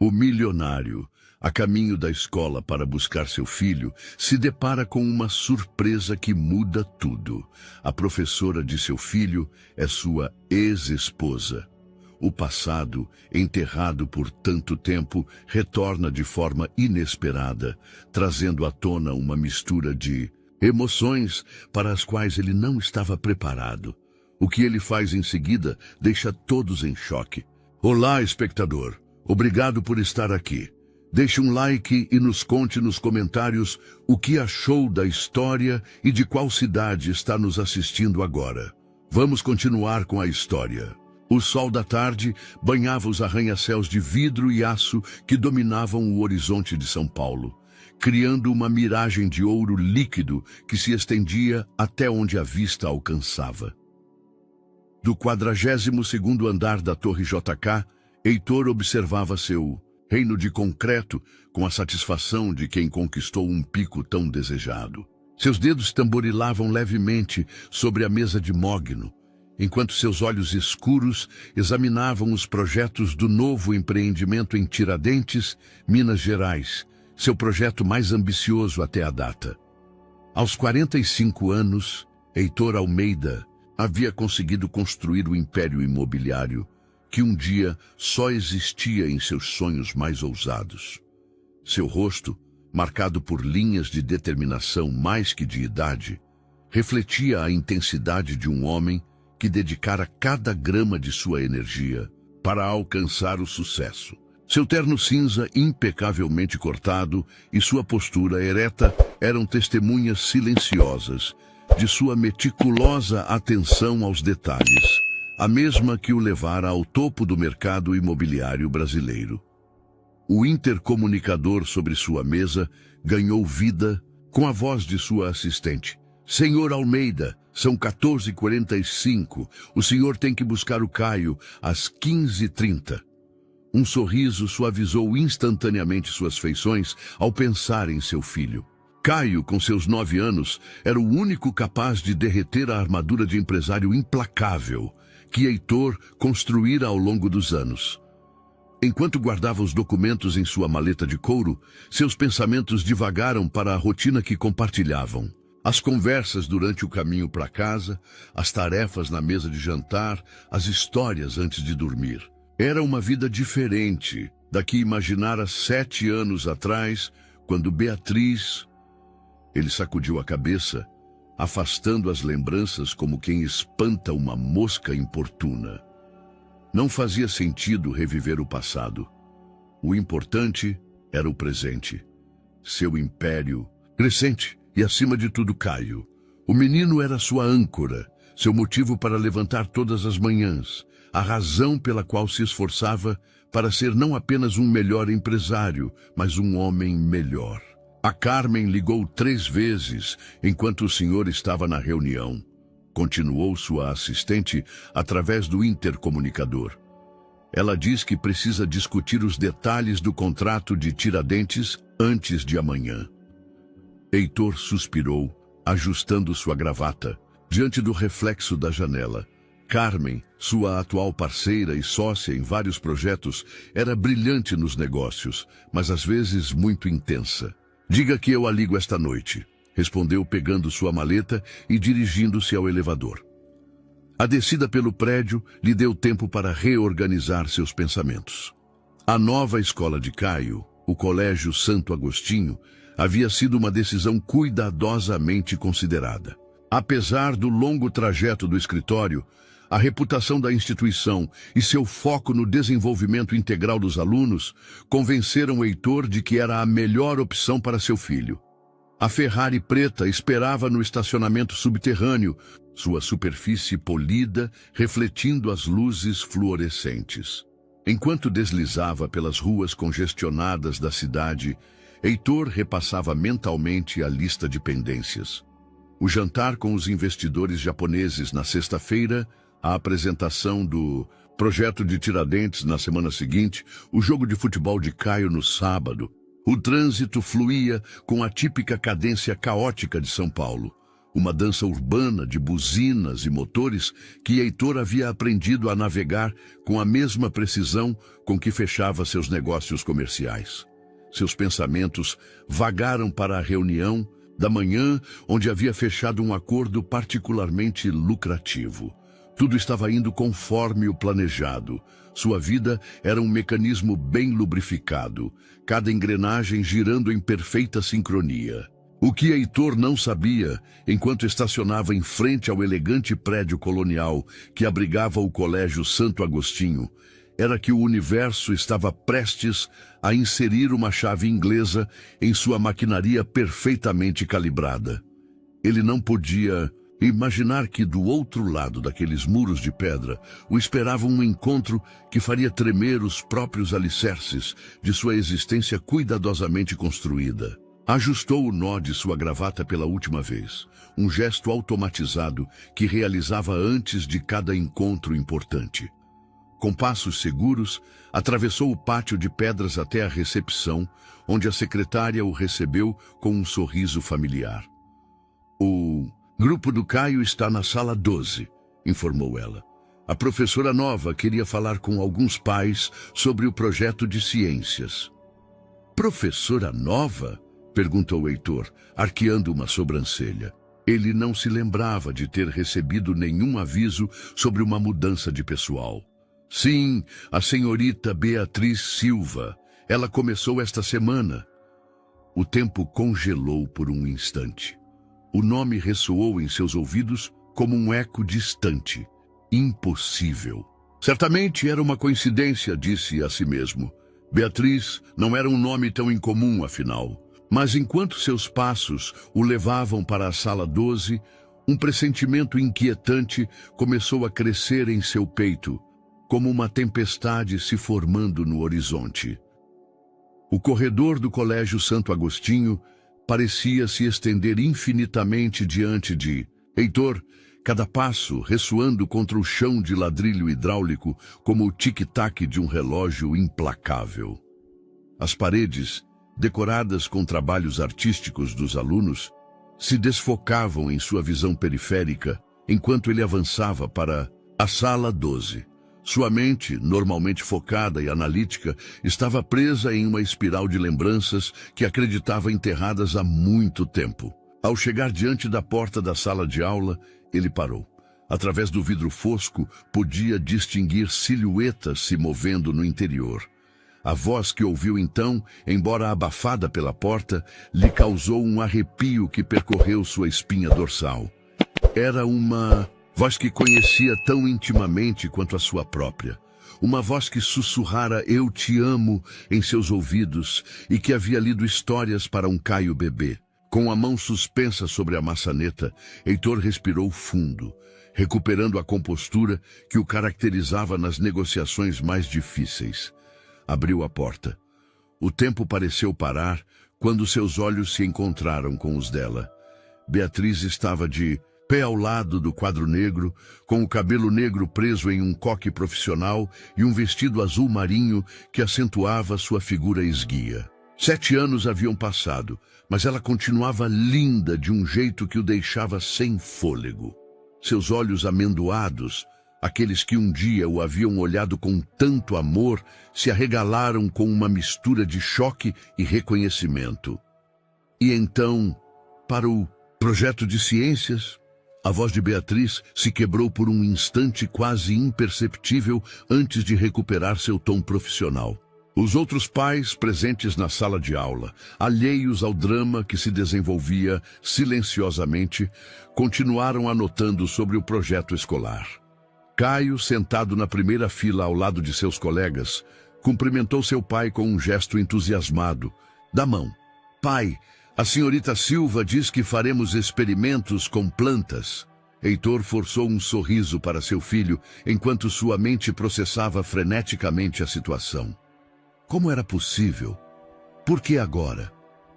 O milionário, a caminho da escola para buscar seu filho, se depara com uma surpresa que muda tudo. A professora de seu filho é sua ex-esposa. O passado, enterrado por tanto tempo, retorna de forma inesperada, trazendo à tona uma mistura de emoções para as quais ele não estava preparado. O que ele faz em seguida deixa todos em choque. Olá, espectador. Obrigado por estar aqui. Deixe um like e nos conte nos comentários o que achou da história e de qual cidade está nos assistindo agora. Vamos continuar com a história. O sol da tarde banhava os arranha-céus de vidro e aço que dominavam o horizonte de São Paulo, criando uma miragem de ouro líquido que se estendia até onde a vista alcançava. Do 42º andar da Torre JK, Heitor observava seu reino de concreto com a satisfação de quem conquistou um pico tão desejado. Seus dedos tamborilavam levemente sobre a mesa de mogno, enquanto seus olhos escuros examinavam os projetos do novo empreendimento em Tiradentes, Minas Gerais, seu projeto mais ambicioso até a data. Aos 45 anos, Heitor Almeida havia conseguido construir o império imobiliário que um dia só existia em seus sonhos mais ousados. Seu rosto, marcado por linhas de determinação mais que de idade, refletia a intensidade de um homem que dedicara cada grama de sua energia para alcançar o sucesso. Seu terno cinza impecavelmente cortado e sua postura ereta eram testemunhas silenciosas de sua meticulosa atenção aos detalhes, a mesma que o levara ao topo do mercado imobiliário brasileiro. O intercomunicador sobre sua mesa ganhou vida com a voz de sua assistente. Senhor Almeida, são 14h45. O senhor tem que buscar o Caio às 15h30. Um sorriso suavizou instantaneamente suas feições ao pensar em seu filho. Caio, com seus 9 anos, era o único capaz de derreter a armadura de empresário implacável que Heitor construíra ao longo dos anos. Enquanto guardava os documentos em sua maleta de couro, seus pensamentos divagaram para a rotina que compartilhavam. As conversas durante o caminho para casa, as tarefas na mesa de jantar, as histórias antes de dormir. Era uma vida diferente da que imaginara 7 anos atrás, quando Beatriz... Ele sacudiu a cabeça, afastando as lembranças como quem espanta uma mosca importuna. Não fazia sentido reviver o passado. O importante era o presente. Seu império crescente e, acima de tudo, Caio. O menino era sua âncora, seu motivo para levantar todas as manhãs, a razão pela qual se esforçava para ser não apenas um melhor empresário, mas um homem melhor. A Carmen ligou 3 vezes enquanto o senhor estava na reunião. Continuou sua assistente através do intercomunicador. Ela diz que precisa discutir os detalhes do contrato de Tiradentes antes de amanhã. Heitor suspirou, ajustando sua gravata, diante do reflexo da janela. Carmen, sua atual parceira e sócia em vários projetos, era brilhante nos negócios, mas às vezes muito intensa. Diga que eu a ligo esta noite, respondeu pegando sua maleta e dirigindo-se ao elevador. A descida pelo prédio lhe deu tempo para reorganizar seus pensamentos. A nova escola de Caio, o Colégio Santo Agostinho, havia sido uma decisão cuidadosamente considerada. Apesar do longo trajeto do escritório, a reputação da instituição e seu foco no desenvolvimento integral dos alunos convenceram Heitor de que era a melhor opção para seu filho. A Ferrari preta esperava no estacionamento subterrâneo, sua superfície polida refletindo as luzes fluorescentes. Enquanto deslizava pelas ruas congestionadas da cidade, Heitor repassava mentalmente a lista de pendências. O jantar com os investidores japoneses na sexta-feira, a apresentação do projeto de Tiradentes na semana seguinte, o jogo de futebol de Caio no sábado. O trânsito fluía com a típica cadência caótica de São Paulo. uma dança urbana de buzinas e motores que Heitor havia aprendido a navegar com a mesma precisão com que fechava seus negócios comerciais. Seus pensamentos vagaram para a reunião da manhã, onde havia fechado um acordo particularmente lucrativo. Tudo estava indo conforme o planejado. Sua vida era um mecanismo bem lubrificado, cada engrenagem girando em perfeita sincronia. O que Heitor não sabia, enquanto estacionava em frente ao elegante prédio colonial que abrigava o Colégio Santo Agostinho, era que o universo estava prestes a inserir uma chave inglesa em sua maquinaria perfeitamente calibrada. Ele não podia imaginar que do outro lado daqueles muros de pedra o esperava um encontro que faria tremer os próprios alicerces de sua existência cuidadosamente construída. Ajustou o nó de sua gravata pela última vez, um gesto automatizado que realizava antes de cada encontro importante. Com passos seguros, atravessou o pátio de pedras até a recepção, onde a secretária o recebeu com um sorriso familiar. O grupo do Caio está na sala 12, informou ela. A professora nova queria falar com alguns pais sobre o projeto de ciências. Professora nova? Perguntou Heitor, arqueando uma sobrancelha. Ele não se lembrava de ter recebido nenhum aviso sobre uma mudança de pessoal. Sim, a senhorita Beatriz Silva. Ela começou esta semana. O tempo congelou por um instante. O nome ressoou em seus ouvidos como um eco distante. Impossível. Certamente era uma coincidência, disse a si mesmo. Beatriz não era um nome tão incomum, afinal. Mas enquanto seus passos o levavam para a sala 12, um pressentimento inquietante começou a crescer em seu peito, como uma tempestade se formando no horizonte. O corredor do Colégio Santo Agostinho parecia se estender infinitamente diante de Heitor, cada passo ressoando contra o chão de ladrilho hidráulico como o tic-tac de um relógio implacável. As paredes, decoradas com trabalhos artísticos dos alunos, se desfocavam em sua visão periférica enquanto ele avançava para a sala 12. Sua mente, normalmente focada e analítica, estava presa em uma espiral de lembranças que acreditava enterradas há muito tempo. Ao chegar diante da porta da sala de aula, ele parou. Através do vidro fosco, podia distinguir silhuetas se movendo no interior. A voz que ouviu então, embora abafada pela porta, lhe causou um arrepio que percorreu sua espinha dorsal. Era uma voz que conhecia tão intimamente quanto a sua própria. Uma voz que sussurrara "Eu te amo" em seus ouvidos e que havia lido histórias para um Caio bebê. Com a mão suspensa sobre a maçaneta, Heitor respirou fundo, recuperando a compostura que o caracterizava nas negociações mais difíceis. Abriu a porta. O tempo pareceu parar quando seus olhos se encontraram com os dela. Beatriz estava de pé ao lado do quadro negro, com o cabelo negro preso em um coque profissional e um vestido azul marinho que acentuava sua figura esguia. 7 anos haviam passado, mas ela continuava linda de um jeito que o deixava sem fôlego. Seus olhos amendoados, aqueles que um dia o haviam olhado com tanto amor, se arregalaram com uma mistura de choque e reconhecimento. E então, para o projeto de ciências, a voz de Beatriz se quebrou por um instante quase imperceptível antes de recuperar seu tom profissional. Os outros pais presentes na sala de aula, alheios ao drama que se desenvolvia silenciosamente, continuaram anotando sobre o projeto escolar. Caio, sentado na primeira fila ao lado de seus colegas, cumprimentou seu pai com um gesto entusiasmado. Da mão. Pai, a senhorita Silva diz que faremos experimentos com plantas. Heitor forçou um sorriso para seu filho, enquanto sua mente processava freneticamente a situação. Como era possível? Por que agora?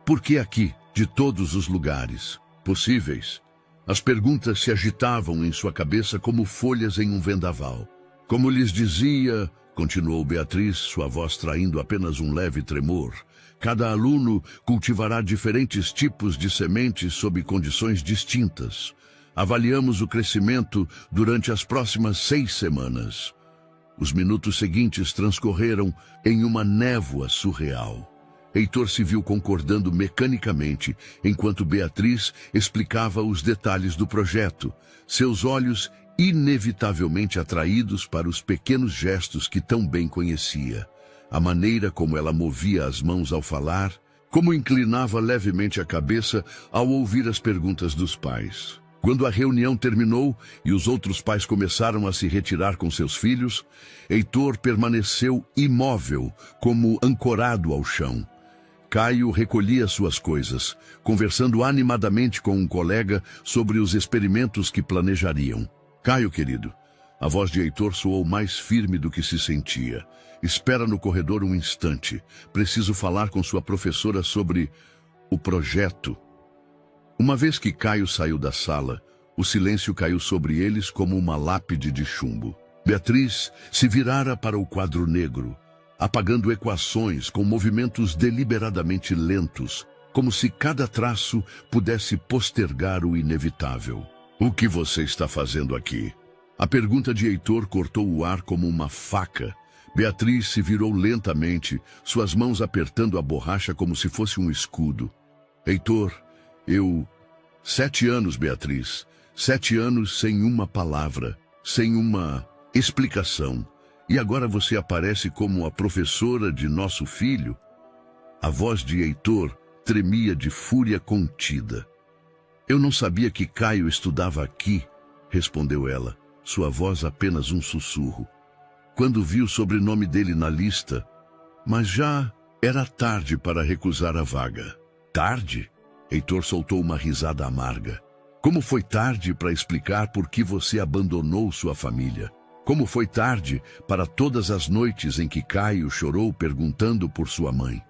Por que aqui, de todos os lugares possíveis? As perguntas se agitavam em sua cabeça como folhas em um vendaval. Como lhes dizia, continuou Beatriz, sua voz traindo apenas um leve tremor. Cada aluno cultivará diferentes tipos de sementes sob condições distintas. Avaliamos o crescimento durante as próximas 6 semanas. Os minutos seguintes transcorreram em uma névoa surreal. Heitor se viu concordando mecanicamente, enquanto Beatriz explicava os detalhes do projeto, seus olhos inevitavelmente atraídos para os pequenos gestos que tão bem conhecia. A maneira como ela movia as mãos ao falar, como inclinava levemente a cabeça ao ouvir as perguntas dos pais. Quando a reunião terminou e os outros pais começaram a se retirar com seus filhos, Heitor permaneceu imóvel, como ancorado ao chão. Caio recolhia suas coisas, conversando animadamente com um colega sobre os experimentos que planejariam. Caio, querido, a voz de Heitor soou mais firme do que se sentia. Espera no corredor um instante. Preciso falar com sua professora sobre o projeto. Uma vez que Caio saiu da sala, o silêncio caiu sobre eles como uma lápide de chumbo. Beatriz se virara para o quadro negro, apagando equações com movimentos deliberadamente lentos, como se cada traço pudesse postergar o inevitável. O que você está fazendo aqui? A pergunta de Heitor cortou o ar como uma faca. Beatriz se virou lentamente, suas mãos apertando a borracha como se fosse um escudo. Heitor, 7 anos, Beatriz. 7 anos sem uma palavra, sem uma explicação. E agora você aparece como a professora de nosso filho? A voz de Heitor tremia de fúria contida. Eu não sabia que Caio estudava aqui, respondeu ela, sua voz apenas um sussurro. Quando vi o sobrenome dele na lista, mas já era tarde para recusar a vaga. Tarde? Heitor soltou uma risada amarga. Como foi tarde para explicar por que você abandonou sua família? Como foi tarde para todas as noites em que Caio chorou perguntando por sua mãe?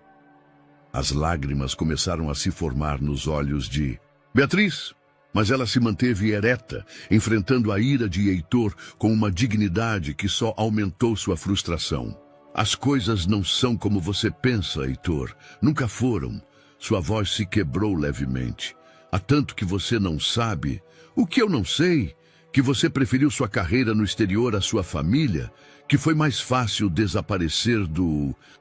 As lágrimas começaram a se formar nos olhos de Beatriz, mas ela se manteve ereta, enfrentando a ira de Heitor com uma dignidade que só aumentou sua frustração. As coisas não são como você pensa, Heitor. Nunca foram. Sua voz se quebrou levemente. Há tanto que você não sabe. O que eu não sei? Que você preferiu sua carreira no exterior à sua família? Que foi mais fácil desaparecer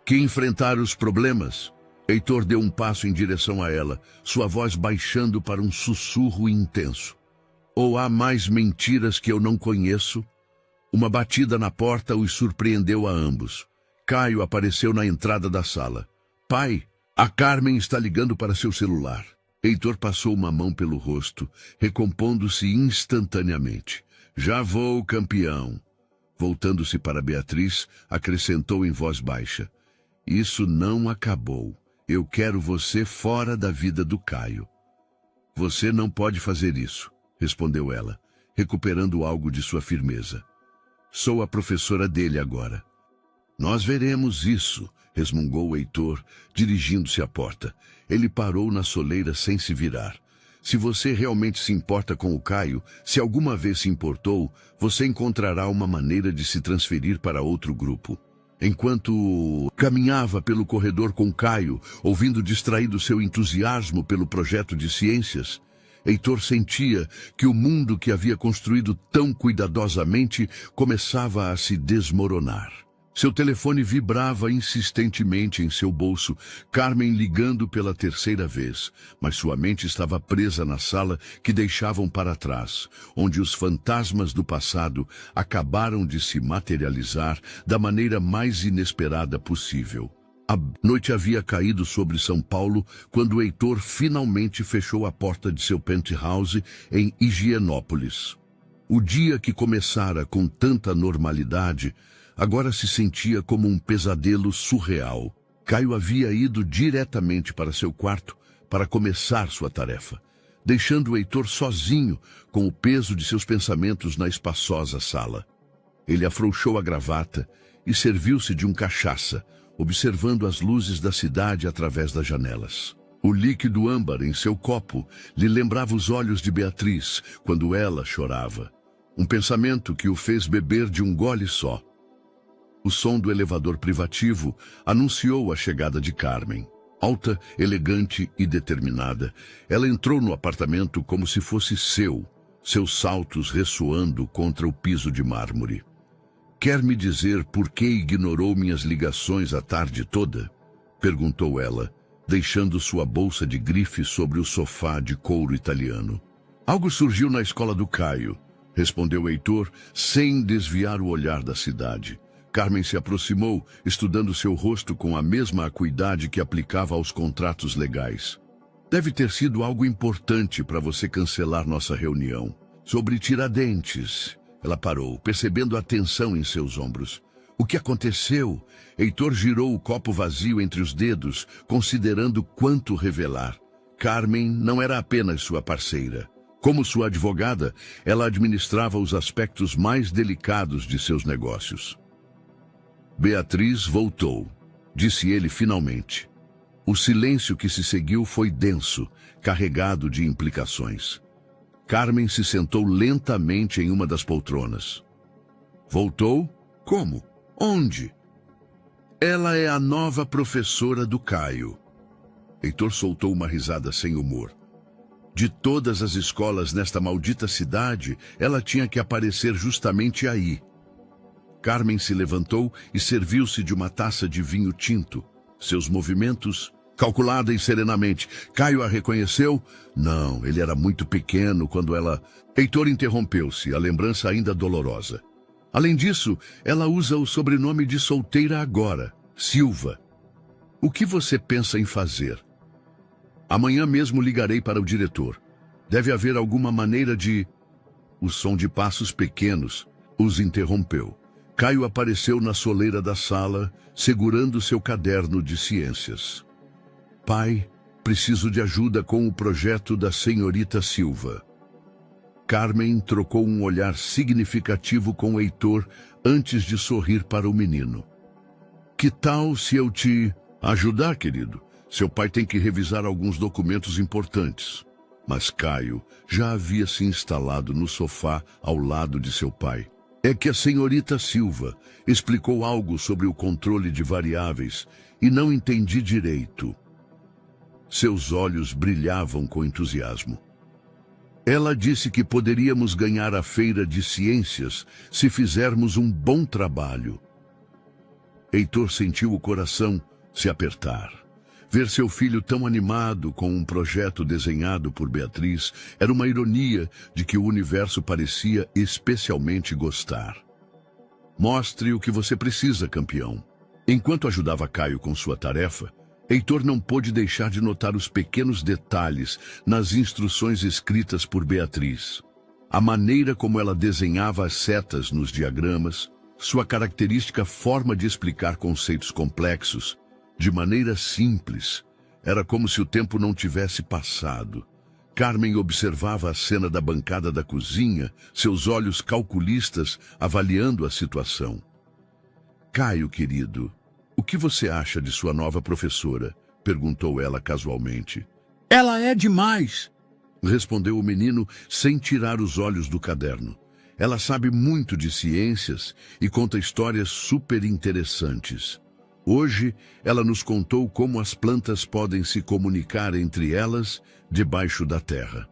que enfrentar os problemas? Heitor deu um passo em direção a ela, sua voz baixando para um sussurro intenso. Ou há mais mentiras que eu não conheço? Uma batida na porta os surpreendeu a ambos. Caio apareceu na entrada da sala. Pai, a Carmen está ligando para seu celular. Heitor passou uma mão pelo rosto, recompondo-se instantaneamente. Já vou, campeão. Voltando-se para Beatriz, acrescentou em voz baixa. Isso não acabou. Eu quero você fora da vida do Caio. Você não pode fazer isso, respondeu ela, recuperando algo de sua firmeza. Sou a professora dele agora. Nós veremos isso, resmungou Heitor, dirigindo-se à porta. Ele parou na soleira sem se virar. Se você realmente se importa com o Caio, se alguma vez se importou, você encontrará uma maneira de se transferir para outro grupo. Enquanto caminhava pelo corredor com Caio, ouvindo distraído seu entusiasmo pelo projeto de ciências, Heitor sentia que o mundo que havia construído tão cuidadosamente começava a se desmoronar. Seu telefone vibrava insistentemente em seu bolso, Carmen ligando pela 3ª vez, mas sua mente estava presa na sala que deixavam para trás, onde os fantasmas do passado acabaram de se materializar da maneira mais inesperada possível. A noite havia caído sobre São Paulo quando Heitor finalmente fechou a porta de seu penthouse em Higienópolis. O dia que começara com tanta normalidade agora se sentia como um pesadelo surreal. Caio havia ido diretamente para seu quarto para começar sua tarefa, deixando o Heitor sozinho com o peso de seus pensamentos na espaçosa sala. Ele afrouxou a gravata e serviu-se de um cachaça, observando as luzes da cidade através das janelas. O líquido âmbar em seu copo lhe lembrava os olhos de Beatriz quando ela chorava. Um pensamento que o fez beber de um gole só. O som do elevador privativo anunciou a chegada de Carmen. Alta, elegante e determinada, ela entrou no apartamento como se fosse seu, seus saltos ressoando contra o piso de mármore. "Quer me dizer por que ignorou minhas ligações a tarde toda?" perguntou ela, deixando sua bolsa de grife sobre o sofá de couro italiano. "Algo surgiu na escola do Caio", respondeu Heitor, sem desviar o olhar da cidade. Carmen se aproximou, estudando seu rosto com a mesma acuidade que aplicava aos contratos legais. "Deve ter sido algo importante para você cancelar nossa reunião. Sobre Tiradentes." Ela parou, percebendo a tensão em seus ombros. "O que aconteceu?" Heitor girou o copo vazio entre os dedos, considerando quanto revelar. Carmen não era apenas sua parceira. Como sua advogada, ela administrava os aspectos mais delicados de seus negócios. "Beatriz voltou", disse ele finalmente. O silêncio que se seguiu foi denso, carregado de implicações. Carmen se sentou lentamente em uma das poltronas. "Voltou? Como? Onde?" "Ela é a nova professora do Caio." Heitor soltou uma risada sem humor. De todas as escolas nesta maldita cidade, ela tinha que aparecer justamente aí. Carmen se levantou e serviu-se de uma taça de vinho tinto. Seus movimentos, calculada e serenamente. Caio a reconheceu? Não, ele era muito pequeno quando ela... Heitor interrompeu-se, a lembrança ainda dolorosa. Além disso, ela usa o sobrenome de solteira agora, Silva. "O que você pensa em fazer?" "Amanhã mesmo ligarei para o diretor. Deve haver alguma maneira de..." O som de passos pequenos os interrompeu. Caio apareceu na soleira da sala, segurando seu caderno de ciências. "Pai, preciso de ajuda com o projeto da senhorita Silva." Carmen trocou um olhar significativo com Heitor antes de sorrir para o menino. "Que tal se eu te ajudar, querido? Seu pai tem que revisar alguns documentos importantes." Mas Caio já havia se instalado no sofá ao lado de seu pai. "É que a senhorita Silva explicou algo sobre o controle de variáveis e não entendi direito." Seus olhos brilhavam com entusiasmo. "Ela disse que poderíamos ganhar a feira de ciências se fizermos um bom trabalho." Heitor sentiu o coração se apertar. Ver seu filho tão animado com um projeto desenhado por Beatriz era uma ironia de que o universo parecia especialmente gostar. "Mostre o que você precisa, campeão." Enquanto ajudava Caio com sua tarefa, Heitor não pôde deixar de notar os pequenos detalhes nas instruções escritas por Beatriz. A maneira como ela desenhava as setas nos diagramas, sua característica forma de explicar conceitos complexos, de maneira simples. Era como se o tempo não tivesse passado. Carmen observava a cena da bancada da cozinha, seus olhos calculistas avaliando a situação. "Caio, querido, o que você acha de sua nova professora?" perguntou ela casualmente. "Ela é demais!" respondeu o menino sem tirar os olhos do caderno. "Ela sabe muito de ciências e conta histórias super interessantes. Hoje, ela nos contou como as plantas podem se comunicar entre elas debaixo da terra."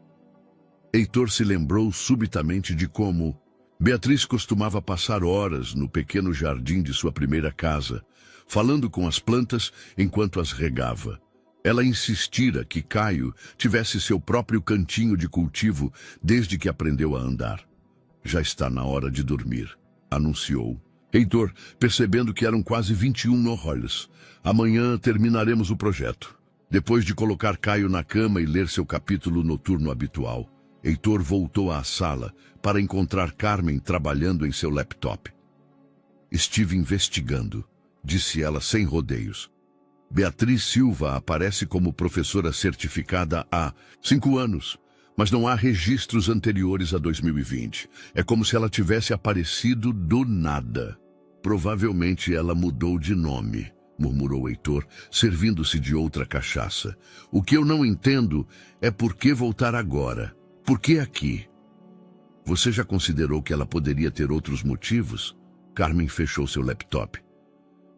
Heitor se lembrou subitamente de como Beatriz costumava passar horas no pequeno jardim de sua primeira casa, falando com as plantas enquanto as regava. Ela insistira que Caio tivesse seu próprio cantinho de cultivo desde que aprendeu a andar. "Já está na hora de dormir", anunciou. Heitor, percebendo que eram quase 21 horas. "Amanhã terminaremos o projeto." Depois de colocar Caio na cama e ler seu capítulo noturno habitual, Heitor voltou à sala para encontrar Carmen trabalhando em seu laptop. "Estive investigando", disse ela sem rodeios. "Beatriz Silva aparece como professora certificada há 5 anos, mas não há registros anteriores a 2020. É como se ela tivesse aparecido do nada." "Provavelmente ela mudou de nome", murmurou Heitor, servindo-se de outra cachaça. "O que eu não entendo é por que voltar agora. Por que aqui?" "Você já considerou que ela poderia ter outros motivos?" Carmen fechou seu laptop.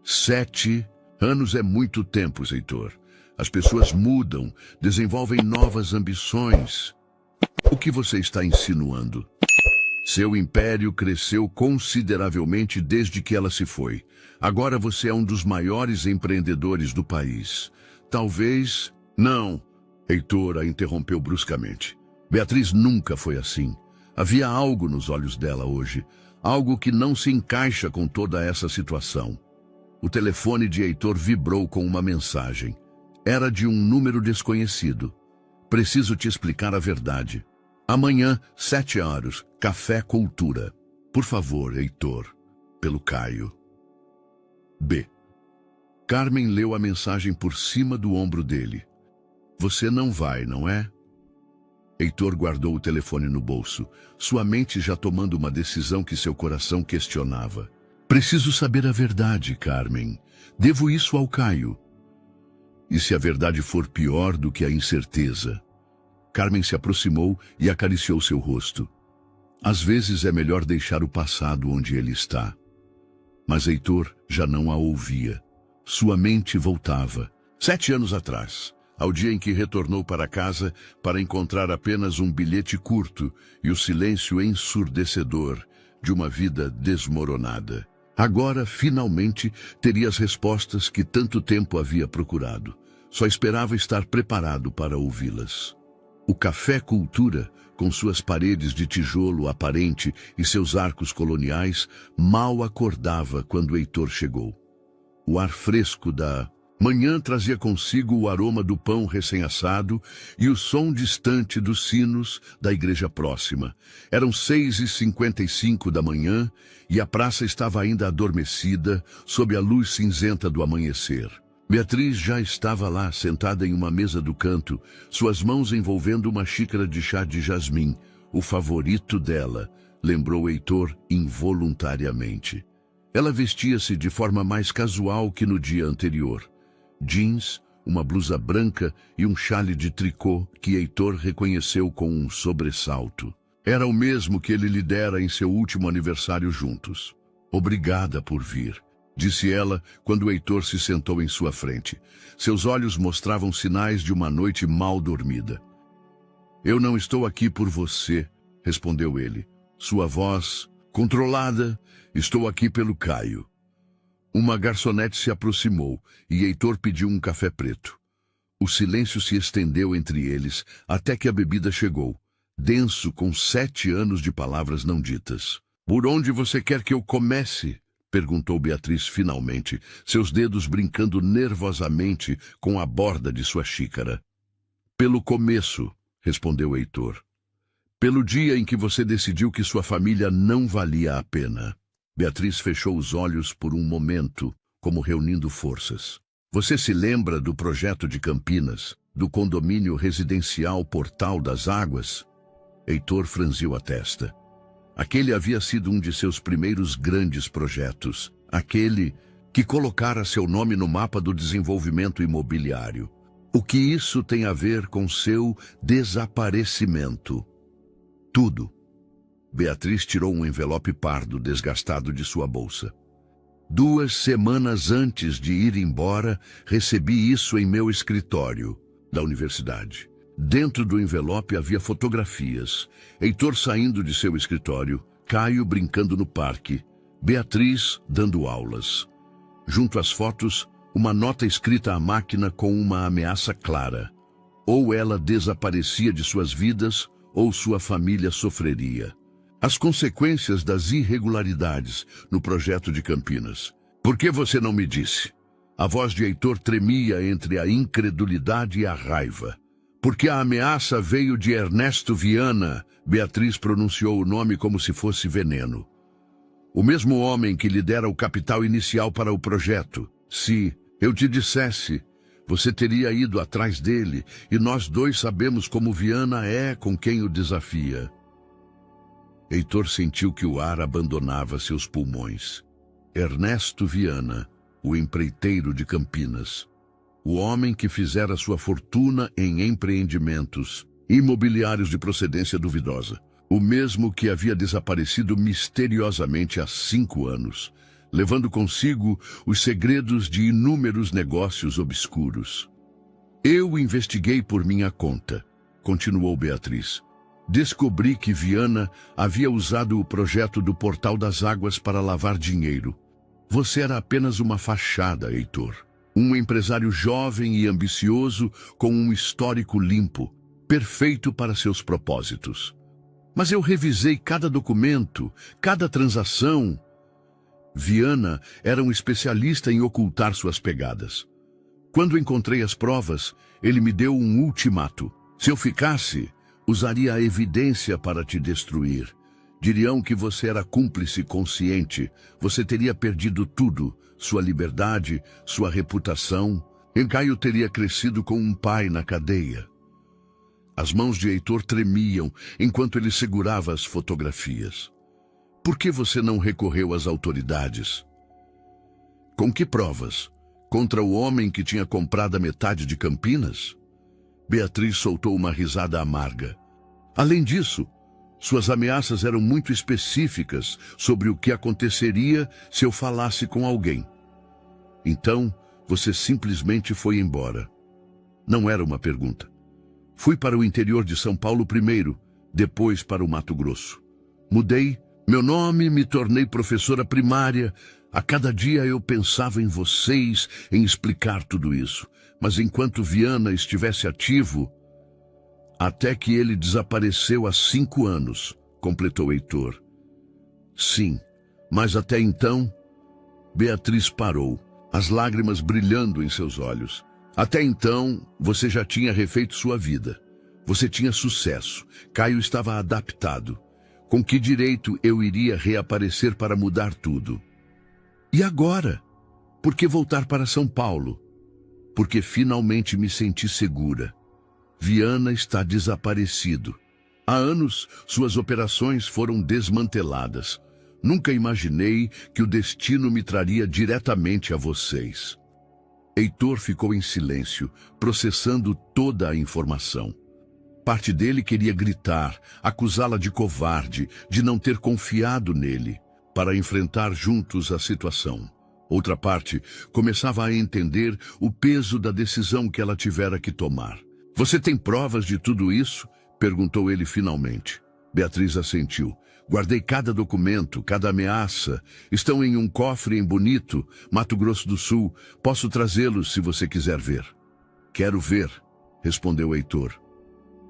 7 anos é muito tempo, Heitor. As pessoas mudam, desenvolvem novas ambições. O que você está insinuando? Seu império cresceu consideravelmente desde que ela se foi. Agora você é um dos maiores empreendedores do país. Talvez... Não, Heitor a interrompeu bruscamente. Beatriz nunca foi assim. Havia algo nos olhos dela hoje, algo que não se encaixa com toda essa situação. O telefone de Heitor vibrou com uma mensagem. Era de um número desconhecido. Preciso te explicar a verdade. Amanhã, 7 horas, Café Cultura. Por favor, Heitor. Pelo Caio. B. Carmen leu a mensagem por cima do ombro dele. Você não vai, não é? Heitor guardou o telefone no bolso, sua mente já tomando uma decisão que seu coração questionava. Preciso saber a verdade, Carmen. Devo isso ao Caio. E se a verdade for pior do que a incerteza? Carmen se aproximou e acariciou seu rosto. Às vezes é melhor deixar o passado onde ele está. Mas Heitor já não a ouvia. Sua mente voltava. 7 anos atrás, ao dia em que retornou para casa para encontrar apenas um bilhete curto e o silêncio ensurdecedor de uma vida desmoronada. Agora, finalmente, teria as respostas que tanto tempo havia procurado. Só esperava estar preparado para ouvi-las. O Café Cultura, com suas paredes de tijolo aparente e seus arcos coloniais, mal acordava quando Heitor chegou. O ar fresco da manhã trazia consigo o aroma do pão recém-assado e o som distante dos sinos da igreja próxima. Eram 6h55 da manhã e a praça estava ainda adormecida sob a luz cinzenta do amanhecer. Beatriz já estava lá, sentada em uma mesa do canto, suas mãos envolvendo uma xícara de chá de jasmim, o favorito dela, lembrou Heitor involuntariamente. Ela vestia-se de forma mais casual que no dia anterior. Jeans, uma blusa branca e um chale de tricô que Heitor reconheceu com um sobressalto. Era o mesmo que ele lhe dera em seu último aniversário juntos. Obrigada por vir, disse ela quando Heitor se sentou em sua frente. Seus olhos mostravam sinais de uma noite mal dormida. Eu não estou aqui por você, respondeu ele. Sua voz, controlada, estou aqui pelo Caio. Uma garçonete se aproximou e Heitor pediu um café preto. O silêncio se estendeu entre eles até que a bebida chegou, denso com 7 anos de palavras não ditas. Por onde você quer que eu comece? Perguntou Beatriz finalmente, seus dedos brincando nervosamente com a borda de sua xícara. Pelo começo, respondeu Heitor. Pelo dia em que você decidiu que sua família não valia a pena. Beatriz fechou os olhos por um momento, como reunindo forças. Você se lembra do projeto de Campinas, do condomínio residencial Portal das Águas? Heitor franziu a testa. Aquele havia sido um de seus primeiros grandes projetos, aquele que colocara seu nome no mapa do desenvolvimento imobiliário. O que isso tem a ver com seu desaparecimento? Tudo. Beatriz tirou um envelope pardo desgastado de sua bolsa. 2 semanas antes de ir embora, recebi isso em meu escritório da universidade. Dentro do envelope havia fotografias. Heitor saindo de seu escritório, Caio brincando no parque, Beatriz dando aulas. Junto às fotos, uma nota escrita à máquina com uma ameaça clara. Ou ela desaparecia de suas vidas, ou sua família sofreria. As consequências das irregularidades no projeto de Campinas. Por que você não me disse? A voz de Heitor tremia entre a incredulidade e a raiva. Porque a ameaça veio de Ernesto Viana, Beatriz pronunciou o nome como se fosse veneno. O mesmo homem que lhe dera o capital inicial para o projeto. Se eu te dissesse, você teria ido atrás dele, e nós dois sabemos como Viana é com quem o desafia. Heitor sentiu que o ar abandonava seus pulmões. Ernesto Viana, o empreiteiro de Campinas. O homem que fizera sua fortuna em empreendimentos imobiliários de procedência duvidosa. O mesmo que havia desaparecido misteriosamente há 5 anos, levando consigo os segredos de inúmeros negócios obscuros. Eu investiguei por minha conta, continuou Beatriz. Descobri que Viana havia usado o projeto do Portal das Águas para lavar dinheiro. Você era apenas uma fachada, Heitor. Um empresário jovem e ambicioso com um histórico limpo, perfeito para seus propósitos. Mas eu revisei cada documento, cada transação. Viana era um especialista em ocultar suas pegadas. Quando encontrei as provas, ele me deu um ultimato. Se eu ficasse, usaria a evidência para te destruir. Diriam que você era cúmplice consciente. Você teria perdido tudo, sua liberdade, sua reputação. Caio teria crescido com um pai na cadeia. As mãos de Heitor tremiam enquanto ele segurava as fotografias. Por que você não recorreu às autoridades? Com que provas? Contra o homem que tinha comprado a metade de Campinas? Beatriz soltou uma risada amarga. Além disso, suas ameaças eram muito específicas sobre o que aconteceria se eu falasse com alguém. Então, você simplesmente foi embora. Não era uma pergunta. Fui para o interior de São Paulo primeiro, depois para o Mato Grosso. Mudei meu nome, me tornei professora primária. A cada dia eu pensava em vocês, em explicar tudo isso. Mas enquanto Viana estivesse ativo, até que ele desapareceu há 5 anos, completou Heitor. Sim, mas até então, Beatriz parou, as lágrimas brilhando em seus olhos. Até então, você já tinha refeito sua vida. Você tinha sucesso. Caio estava adaptado. Com que direito eu iria reaparecer para mudar tudo? E agora? Por que voltar para São Paulo? Porque finalmente me senti segura. Viana está desaparecido. Há anos, suas operações foram desmanteladas. Nunca imaginei que o destino me traria diretamente a vocês. Heitor ficou em silêncio, processando toda a informação. Parte dele queria gritar, acusá-la de covarde, de não ter confiado nele, para enfrentar juntos a situação. Outra parte começava a entender o peso da decisão que ela tivera que tomar. Você tem provas de tudo isso? Perguntou ele finalmente. Beatriz assentiu. Guardei cada documento, cada ameaça. Estão em um cofre em Bonito, Mato Grosso do Sul. Posso trazê-los se você quiser ver. Quero ver, respondeu Heitor.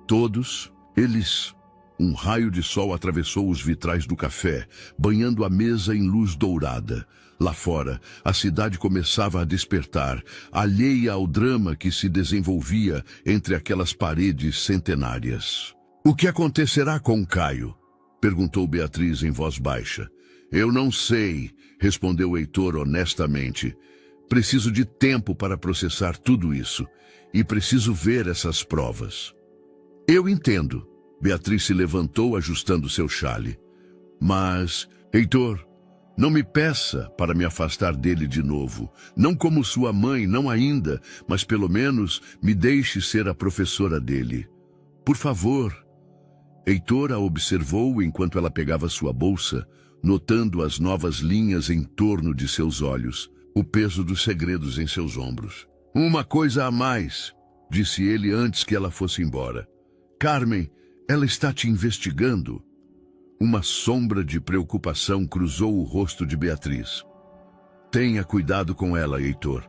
Todos, eles... Um raio de sol atravessou os vitrais do café, banhando a mesa em luz dourada. Lá fora, a cidade começava a despertar, alheia ao drama que se desenvolvia entre aquelas paredes centenárias. O que acontecerá com Caio? Perguntou Beatriz em voz baixa. Eu não sei, respondeu Heitor honestamente. Preciso de tempo para processar tudo isso, e preciso ver essas provas. Eu entendo. Beatriz se levantou, ajustando seu chale. Mas, Heitor, não me peça para me afastar dele de novo. Não como sua mãe, não ainda, mas pelo menos me deixe ser a professora dele. Por favor. Heitor a observou enquanto ela pegava sua bolsa, notando as novas linhas em torno de seus olhos, o peso dos segredos em seus ombros. Uma coisa a mais, disse ele antes que ela fosse embora. Carmen, ela está te investigando. Uma sombra de preocupação cruzou o rosto de Beatriz. Tenha cuidado com ela, Heitor.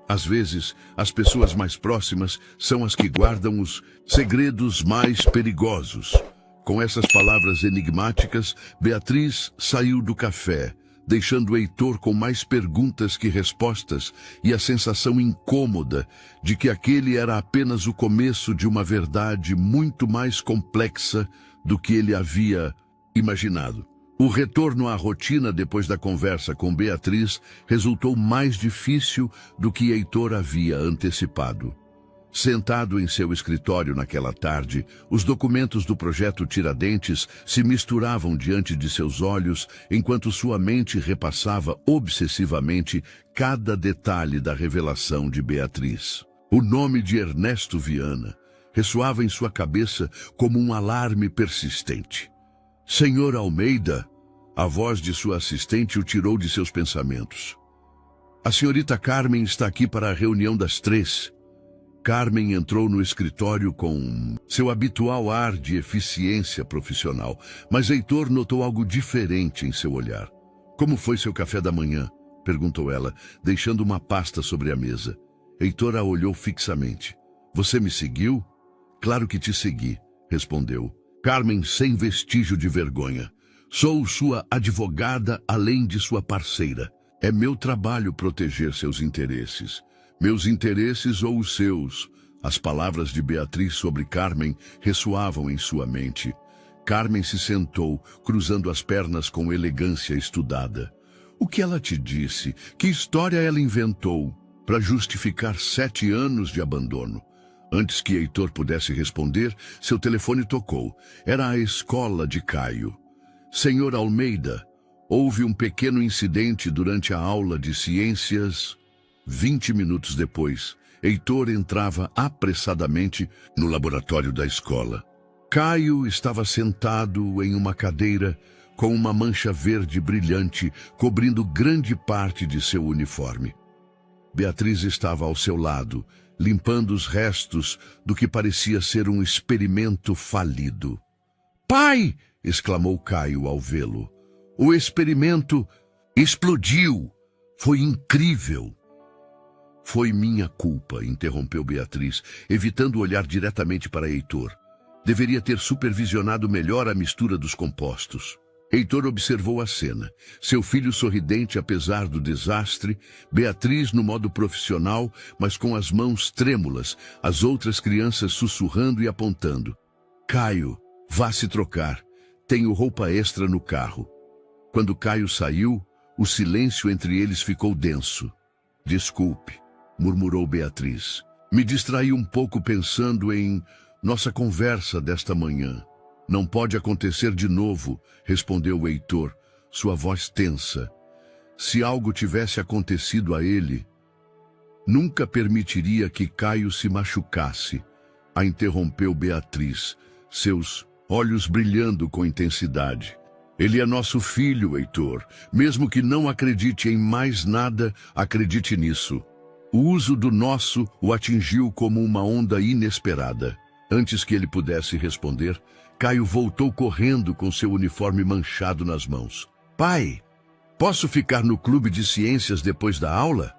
Às vezes, as pessoas mais próximas são as que guardam os segredos mais perigosos. Com essas palavras enigmáticas, Beatriz saiu do café, deixando Heitor com mais perguntas que respostas e a sensação incômoda de que aquele era apenas o começo de uma verdade muito mais complexa do que ele havia imaginado. O retorno à rotina depois da conversa com Beatriz resultou mais difícil do que Heitor havia antecipado. Sentado em seu escritório naquela tarde, os documentos do projeto Tiradentes se misturavam diante de seus olhos enquanto sua mente repassava obsessivamente cada detalhe da revelação de Beatriz. O nome de Ernesto Viana ressoava em sua cabeça como um alarme persistente. Senhor Almeida, a voz de sua assistente o tirou de seus pensamentos. A senhorita Carmen está aqui para a reunião das 3. Carmen entrou no escritório com seu habitual ar de eficiência profissional, mas Heitor notou algo diferente em seu olhar. Como foi seu café da manhã? Perguntou ela, deixando uma pasta sobre a mesa. Heitor a olhou fixamente. Você me seguiu? Claro que te segui, respondeu. Carmen, sem vestígio de vergonha. Sou sua advogada além de sua parceira. É meu trabalho proteger seus interesses. Meus interesses ou os seus? As palavras de Beatriz sobre Carmen ressoavam em sua mente. Carmen se sentou, cruzando as pernas com elegância estudada. O que ela te disse? Que história ela inventou para justificar 7 anos de abandono? Antes que Heitor pudesse responder, seu telefone tocou. Era a escola de Caio. Senhor Almeida, houve um pequeno incidente durante a aula de ciências. 20 minutos depois, Heitor entrava apressadamente no laboratório da escola. Caio estava sentado em uma cadeira com uma mancha verde brilhante cobrindo grande parte de seu uniforme. Beatriz estava ao seu lado, limpando os restos do que parecia ser um experimento falido. "Pai!" exclamou Caio ao vê-lo. "O experimento explodiu! Foi incrível!" "Foi minha culpa", interrompeu Beatriz, evitando olhar diretamente para Heitor. "Deveria ter supervisionado melhor a mistura dos compostos." Heitor observou a cena. Seu filho sorridente apesar do desastre, Beatriz no modo profissional, mas com as mãos trêmulas, as outras crianças sussurrando e apontando. "Caio, vá se trocar. Tenho roupa extra no carro." Quando Caio saiu, o silêncio entre eles ficou denso. "Desculpe", murmurou Beatriz. "Me distraí um pouco pensando em nossa conversa desta manhã." "Não pode acontecer de novo", respondeu Heitor, sua voz tensa. Se algo tivesse acontecido a ele, nunca permitiria que Caio se machucasse. A interrompeu Beatriz, seus olhos brilhando com intensidade. "Ele é nosso filho, Heitor. Mesmo que não acredite em mais nada, acredite nisso." O uso do nosso o atingiu como uma onda inesperada. Antes que ele pudesse responder, Caio voltou correndo com seu uniforme manchado nas mãos. "Pai, posso ficar no clube de ciências depois da aula?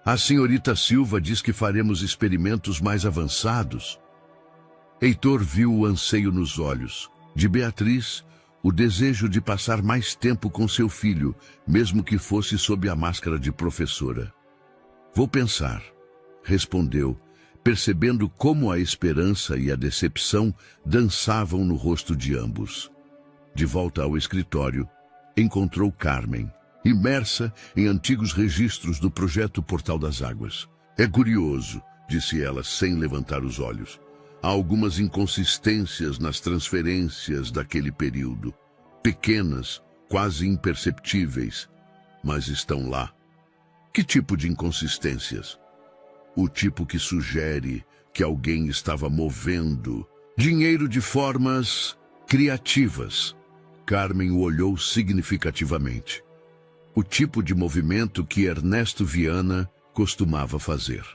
A senhorita Silva diz que faremos experimentos mais avançados." Heitor viu o anseio nos olhos de Beatriz, o desejo de passar mais tempo com seu filho, mesmo que fosse sob a máscara de professora. "Vou pensar", respondeu, percebendo como a esperança e a decepção dançavam no rosto de ambos. De volta ao escritório, encontrou Carmen, imersa em antigos registros do projeto Portal das Águas. "É curioso", disse ela sem levantar os olhos. "Há algumas inconsistências nas transferências daquele período. Pequenas, quase imperceptíveis, mas estão lá." "Que tipo de inconsistências?" "O tipo que sugere que alguém estava movendo dinheiro de formas criativas." Carmen o olhou significativamente. "O tipo de movimento que Ernesto Viana costumava fazer."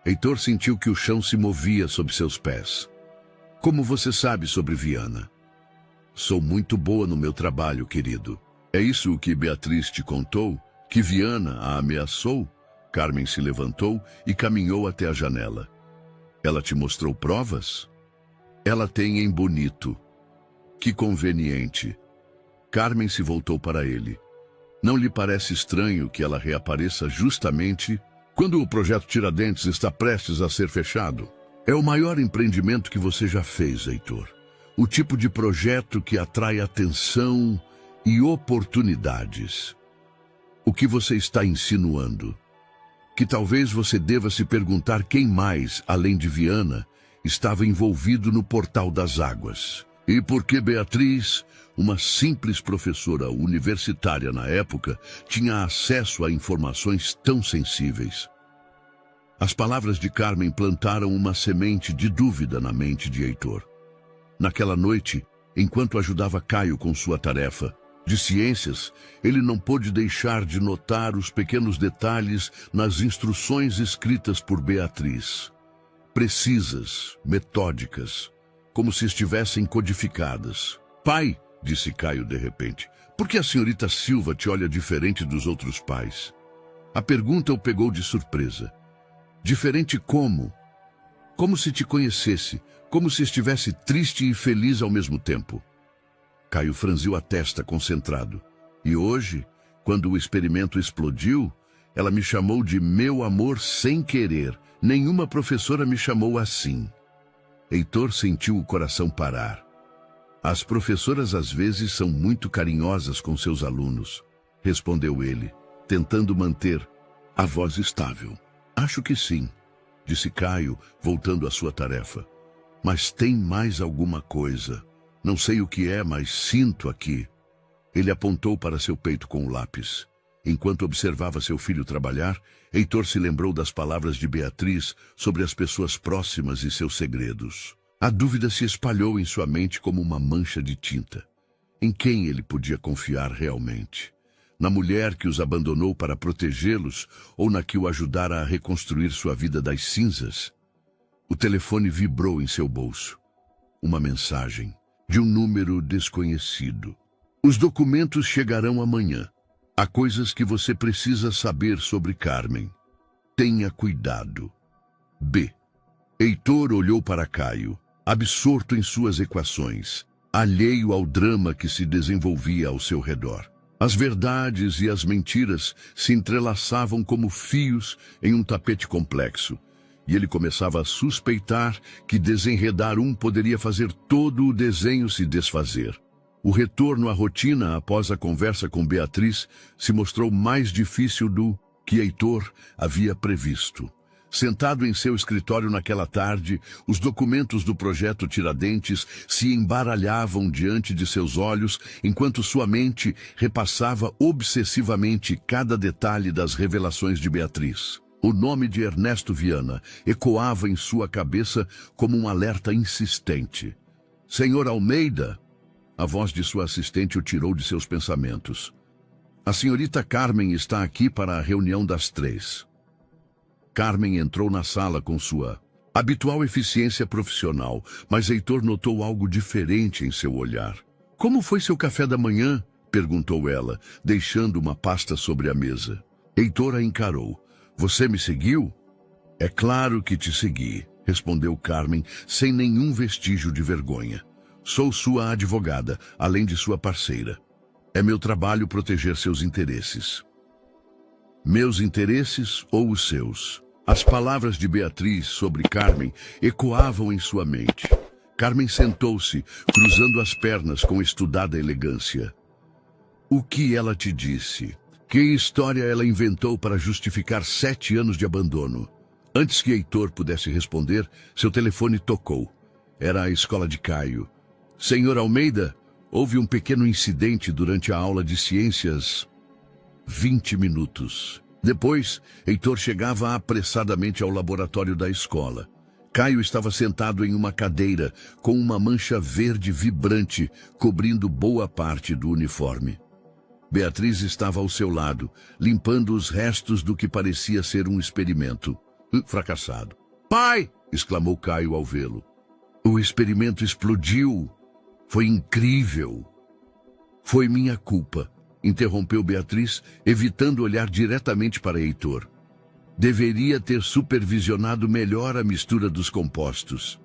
Heitor sentiu que o chão se movia sob seus pés. "Como você sabe sobre Viana?" "Sou muito boa no meu trabalho, querido." "É isso o que Beatriz te contou? Que Viana a ameaçou?" Carmen se levantou e caminhou até a janela. "Ela te mostrou provas?" "Ela tem em Bonito." "Que conveniente." Carmen se voltou para ele. "Não lhe parece estranho que ela reapareça justamente quando o projeto Tiradentes está prestes a ser fechado? É o maior empreendimento que você já fez, Heitor. O tipo de projeto que atrai atenção e oportunidades." "O que você está insinuando?" "Que talvez você deva se perguntar quem mais, além de Viana, estava envolvido no Portal das Águas. E por que Beatriz, uma simples professora universitária na época, tinha acesso a informações tão sensíveis." As palavras de Carmen plantaram uma semente de dúvida na mente de Heitor. Naquela noite, enquanto ajudava Caio com sua tarefa. De ciências, ele não pôde deixar de notar os pequenos detalhes nas instruções escritas por Beatriz. Precisas, metódicas, como se estivessem codificadas. Pai, disse Caio de repente, por que a senhorita Silva te olha diferente dos outros pais? A pergunta o pegou de surpresa. Diferente como? Como se te conhecesse, como se estivesse triste e feliz ao mesmo tempo. Caio franziu a testa concentrado. E hoje, quando o experimento explodiu, ela me chamou de meu amor sem querer. Nenhuma professora me chamou assim. Heitor sentiu o coração parar. As professoras às vezes são muito carinhosas com seus alunos, respondeu ele, tentando manter a voz estável. Acho que sim, disse Caio, voltando à sua tarefa. Mas tem mais alguma coisa. Não sei o que é, mas sinto aqui. Ele apontou para seu peito com o lápis. Enquanto observava seu filho trabalhar, Heitor se lembrou das palavras de Beatriz sobre as pessoas próximas e seus segredos. A dúvida se espalhou em sua mente como uma mancha de tinta. Em quem ele podia confiar realmente? Na mulher que os abandonou para protegê-los ou na que o ajudara a reconstruir sua vida das cinzas? O telefone vibrou em seu bolso. Uma mensagem de um número desconhecido. Os documentos chegarão amanhã. Há coisas que você precisa saber sobre Carmen. Tenha cuidado. B. Heitor olhou para Caio, absorto em suas equações, alheio ao drama que se desenvolvia ao seu redor. As verdades e as mentiras se entrelaçavam como fios em um tapete complexo, e ele começava a suspeitar que desenredar um poderia fazer todo o desenho se desfazer. O retorno à rotina após a conversa com Beatriz se mostrou mais difícil do que Heitor havia previsto. Sentado em seu escritório naquela tarde, os documentos do projeto Tiradentes se embaralhavam diante de seus olhos, enquanto sua mente repassava obsessivamente cada detalhe das revelações de Beatriz. O nome de Ernesto Viana ecoava em sua cabeça como um alerta insistente. Senhor Almeida! A voz de sua assistente o tirou de seus pensamentos. A senhorita Carmen está aqui para a reunião das 3. Carmen entrou na sala com sua habitual eficiência profissional, mas Heitor notou algo diferente em seu olhar. Como foi seu café da manhã? Perguntou ela, deixando uma pasta sobre a mesa. Heitor a encarou. Você me seguiu? É claro que te segui, respondeu Carmen, sem nenhum vestígio de vergonha. Sou sua advogada, além de sua parceira. É meu trabalho proteger seus interesses. Meus interesses ou os seus? As palavras de Beatriz sobre Carmen ecoavam em sua mente. Carmen sentou-se, cruzando as pernas com estudada elegância. O que ela te disse? Que história ela inventou para justificar 7 anos de abandono? Antes que Heitor pudesse responder, seu telefone tocou. Era a escola de Caio. Senhor Almeida, houve um pequeno incidente durante a aula de ciências. 20 minutos. Depois, Heitor chegava apressadamente ao laboratório da escola. Caio estava sentado em uma cadeira, com uma mancha verde vibrante cobrindo boa parte do uniforme. Beatriz estava ao seu lado, limpando os restos do que parecia ser um experimento. Fracassado. Pai! Exclamou Caio ao vê-lo. O experimento explodiu. Foi incrível. Foi minha culpa, interrompeu Beatriz, evitando olhar diretamente para Heitor. Deveria ter supervisionado melhor a mistura dos compostos.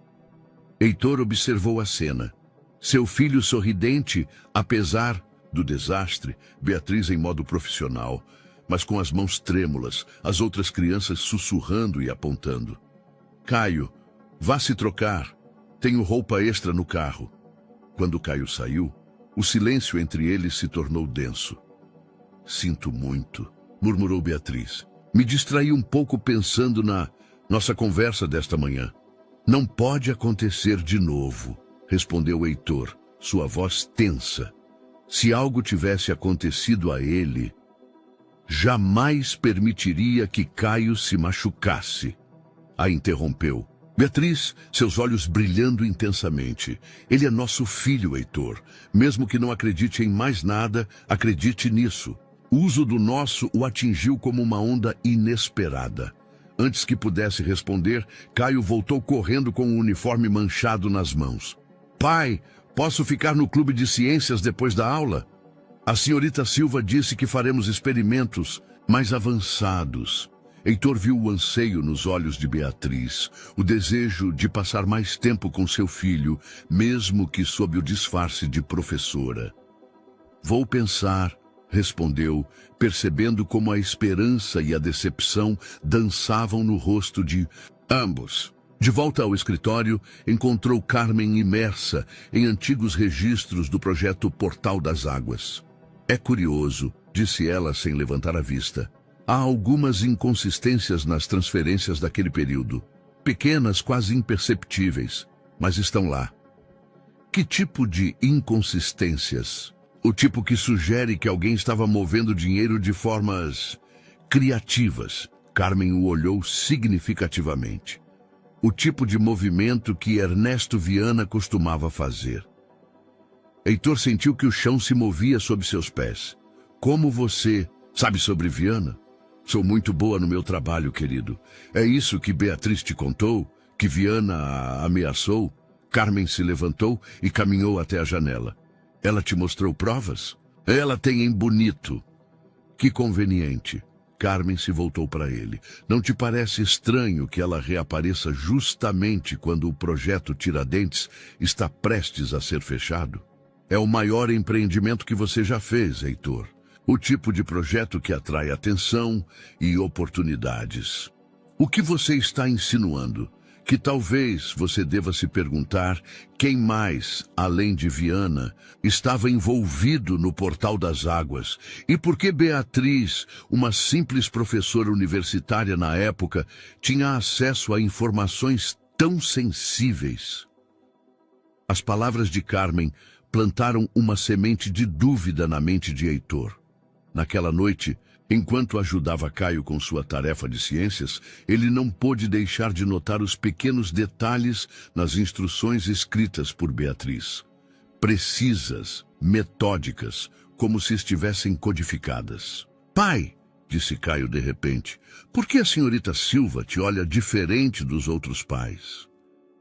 Heitor observou a cena. Seu filho sorridente, apesar do desastre, Beatriz em modo profissional, mas com as mãos trêmulas, as outras crianças sussurrando e apontando. Caio, vá se trocar. Tenho roupa extra no carro. Quando Caio saiu, o silêncio entre eles se tornou denso. Sinto muito, murmurou Beatriz. Me distraí um pouco pensando na nossa conversa desta manhã. Não pode acontecer de novo, respondeu Heitor, sua voz tensa. Se algo tivesse acontecido a ele, jamais permitiria que Caio se machucasse. A interrompeu. Beatriz, seus olhos brilhando intensamente. Ele é nosso filho, Heitor. Mesmo que não acredite em mais nada, acredite nisso. O uso do nosso o atingiu como uma onda inesperada. Antes que pudesse responder, Caio voltou correndo com o uniforme manchado nas mãos. Pai, posso ficar no clube de ciências depois da aula? A senhorita Silva disse que faremos experimentos mais avançados. Heitor viu o anseio nos olhos de Beatriz, o desejo de passar mais tempo com seu filho, mesmo que sob o disfarce de professora. Vou pensar, respondeu, percebendo como a esperança e a decepção dançavam no rosto de ambos. De volta ao escritório, encontrou Carmen imersa em antigos registros do projeto Portal das Águas. É curioso, disse ela sem levantar a vista. Há algumas inconsistências nas transferências daquele período. Pequenas, quase imperceptíveis, mas estão lá. Que tipo de inconsistências? O tipo que sugere que alguém estava movendo dinheiro de formas criativas. Carmen o olhou significativamente. O tipo de movimento que Ernesto Viana costumava fazer. Heitor sentiu que o chão se movia sob seus pés. Como você sabe sobre Viana? Sou muito boa no meu trabalho, querido. É isso que Beatriz te contou? Que Viana a ameaçou? Carmen se levantou e caminhou até a janela. Ela te mostrou provas? Ela tem em bonito. Que conveniente. Carmen se voltou para ele. Não te parece estranho que ela reapareça justamente quando o projeto Tiradentes está prestes a ser fechado? É o maior empreendimento que você já fez, Heitor. O tipo de projeto que atrai atenção e oportunidades. O que você está insinuando? Que talvez você deva se perguntar quem mais, além de Viana, estava envolvido no Portal das Águas e por que Beatriz, uma simples professora universitária na época, tinha acesso a informações tão sensíveis. As palavras de Carmen plantaram uma semente de dúvida na mente de Heitor. Naquela noite, enquanto ajudava Caio com sua tarefa de ciências, ele não pôde deixar de notar os pequenos detalhes nas instruções escritas por Beatriz. Precisas, metódicas, como se estivessem codificadas. Pai, disse Caio de repente, por que a senhorita Silva te olha diferente dos outros pais?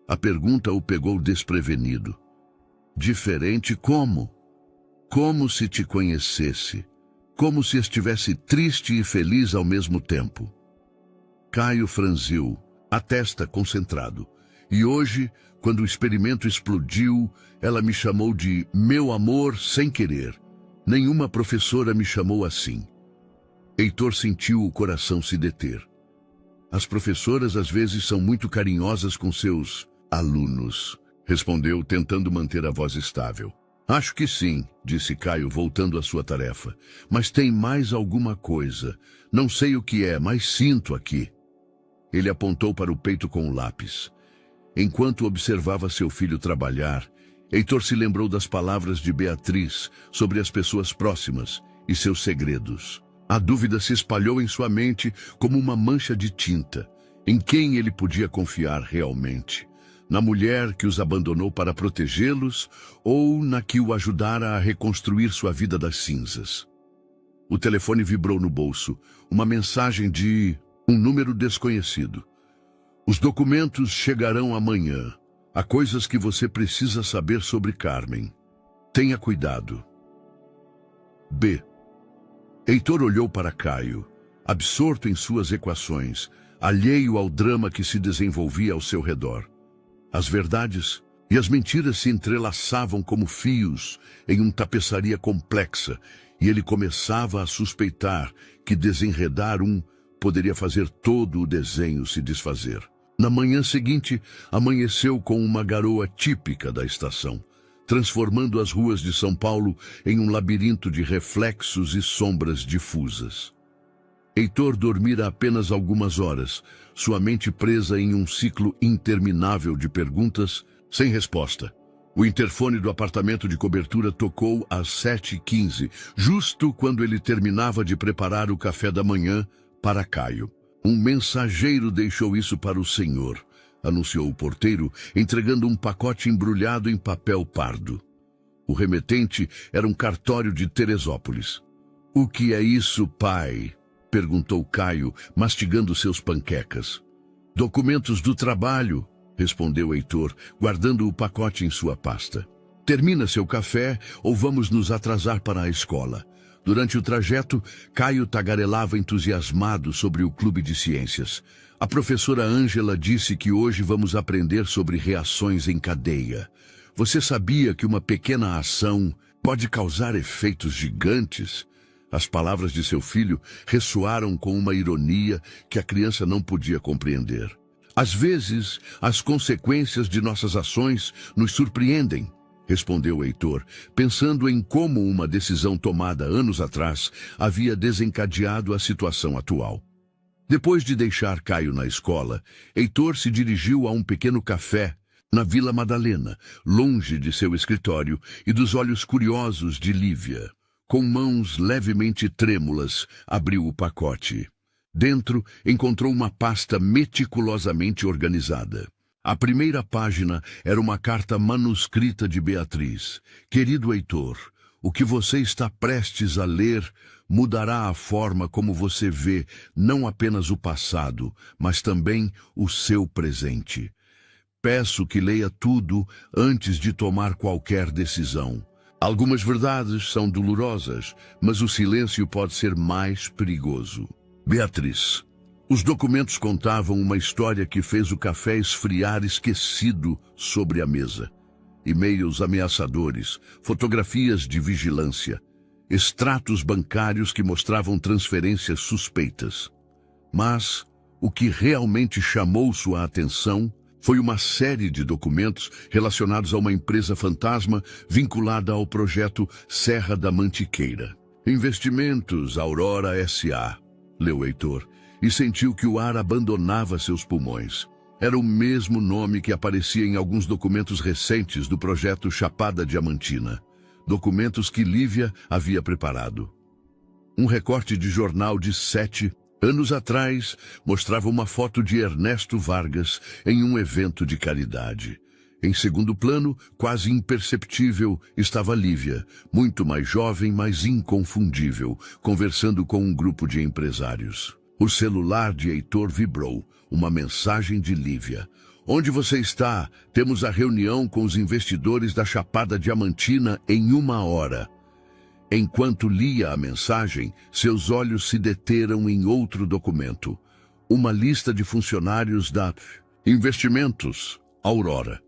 A pergunta o pegou desprevenido. Diferente como? Como se te conhecesse. Como se estivesse triste e feliz ao mesmo tempo. Caio franziu, a testa concentrado. E hoje, quando o experimento explodiu, ela me chamou de meu amor sem querer. Nenhuma professora me chamou assim. Heitor sentiu o coração se deter. As professoras às vezes são muito carinhosas com seus alunos, respondeu, tentando manter a voz estável. Acho que sim, disse Caio, voltando à sua tarefa. Mas tem mais alguma coisa. Não sei o que é, mas sinto aqui. Ele apontou para o peito com o lápis. Enquanto observava seu filho trabalhar, Heitor se lembrou das palavras de Beatriz sobre as pessoas próximas e seus segredos. A dúvida se espalhou em sua mente como uma mancha de tinta. Em quem ele podia confiar realmente? Na mulher que os abandonou para protegê-los ou na que o ajudara a reconstruir sua vida das cinzas? O telefone vibrou no bolso, uma mensagem de um número desconhecido. Os documentos chegarão amanhã. Há coisas que você precisa saber sobre Carmen. Tenha cuidado. B. Heitor olhou para Caio, absorto em suas equações, alheio ao drama que se desenvolvia ao seu redor. As verdades e as mentiras se entrelaçavam como fios em uma tapeçaria complexa, e ele começava a suspeitar que desenredar um poderia fazer todo o desenho se desfazer. Na manhã seguinte, amanheceu com uma garoa típica da estação, transformando as ruas de São Paulo em um labirinto de reflexos e sombras difusas. Heitor dormira apenas algumas horas, sua mente presa em um ciclo interminável de perguntas sem resposta. O interfone do apartamento de cobertura tocou às 7h15, justo quando ele terminava de preparar o café da manhã para Caio. Um mensageiro deixou isso para o senhor. anunciou o porteiro, entregando um pacote embrulhado em papel pardo. O remetente era um cartório de Teresópolis. "O que é isso, pai?" perguntou Caio, mastigando seus panquecas. "Documentos do trabalho", respondeu Heitor, guardando o pacote em sua pasta. "Termina seu café ou vamos nos atrasar para a escola." Durante o trajeto, Caio tagarelava entusiasmado sobre o clube de ciências. A professora Ângela disse que hoje vamos aprender sobre reações em cadeia. Você sabia que uma pequena ação pode causar efeitos gigantes? As palavras de seu filho ressoaram com uma ironia que a criança não podia compreender. "Às vezes, as consequências de nossas ações nos surpreendem", respondeu Heitor, pensando em como uma decisão tomada anos atrás havia desencadeado a situação atual. Depois de deixar Caio na escola, Heitor se dirigiu a um pequeno café na Vila Madalena, longe de seu escritório e dos olhos curiosos de Lívia. Com mãos levemente trêmulas, abriu o pacote. Dentro, encontrou uma pasta meticulosamente organizada. A primeira página era uma carta manuscrita de Beatriz. "Querido Heitor, o que você está prestes a ler mudará a forma como você vê não apenas o passado, mas também o seu presente. Peço que leia tudo antes de tomar qualquer decisão. Algumas verdades são dolorosas, mas o silêncio pode ser mais perigoso. Beatriz." Os documentos contavam uma história que fez o café esfriar esquecido sobre a mesa. E-mails ameaçadores, fotografias de vigilância, extratos bancários que mostravam transferências suspeitas. Mas o que realmente chamou sua atenção foi uma série de documentos relacionados a uma empresa fantasma vinculada ao projeto Serra da Mantiqueira. "Investimentos Aurora S.A., leu Heitor, e sentiu que o ar abandonava seus pulmões. Era o mesmo nome que aparecia em alguns documentos recentes do projeto Chapada Diamantina. Documentos que Lívia havia preparado. Um recorte de jornal de 7 anos atrás mostrava uma foto de Ernesto Vargas em um evento de caridade. Em segundo plano, quase imperceptível, estava Lívia, muito mais jovem, mas inconfundível, conversando com um grupo de empresários. O celular de Heitor vibrou. Uma mensagem de Lívia. "Onde você está? Temos a reunião com os investidores da Chapada Diamantina em 1 hora." Enquanto lia a mensagem, seus olhos se deteram em outro documento. Uma lista de funcionários da Investimentos Aurora.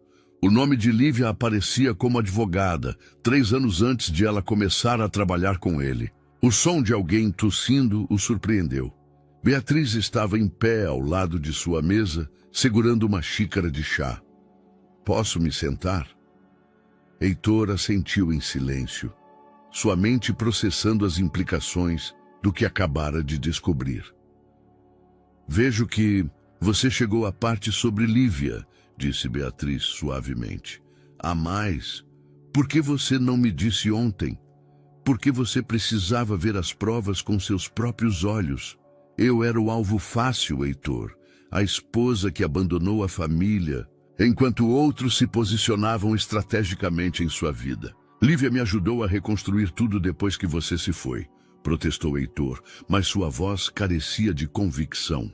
O nome de Lívia aparecia como advogada, 3 anos antes de ela começar a trabalhar com ele. O som de alguém tossindo o surpreendeu. Beatriz estava em pé ao lado de sua mesa, segurando uma xícara de chá. "Posso me sentar?" Heitor assentiu em silêncio, sua mente processando as implicações do que acabara de descobrir. "Vejo que você chegou à parte sobre Lívia", disse Beatriz suavemente. "Há mais? Por que você não me disse ontem? Por que você precisava ver as provas com seus próprios olhos? Eu era o alvo fácil, Heitor, a esposa que abandonou a família, enquanto outros se posicionavam estrategicamente em sua vida. Lívia me ajudou a reconstruir tudo depois que você se foi", protestou Heitor, mas sua voz carecia de convicção.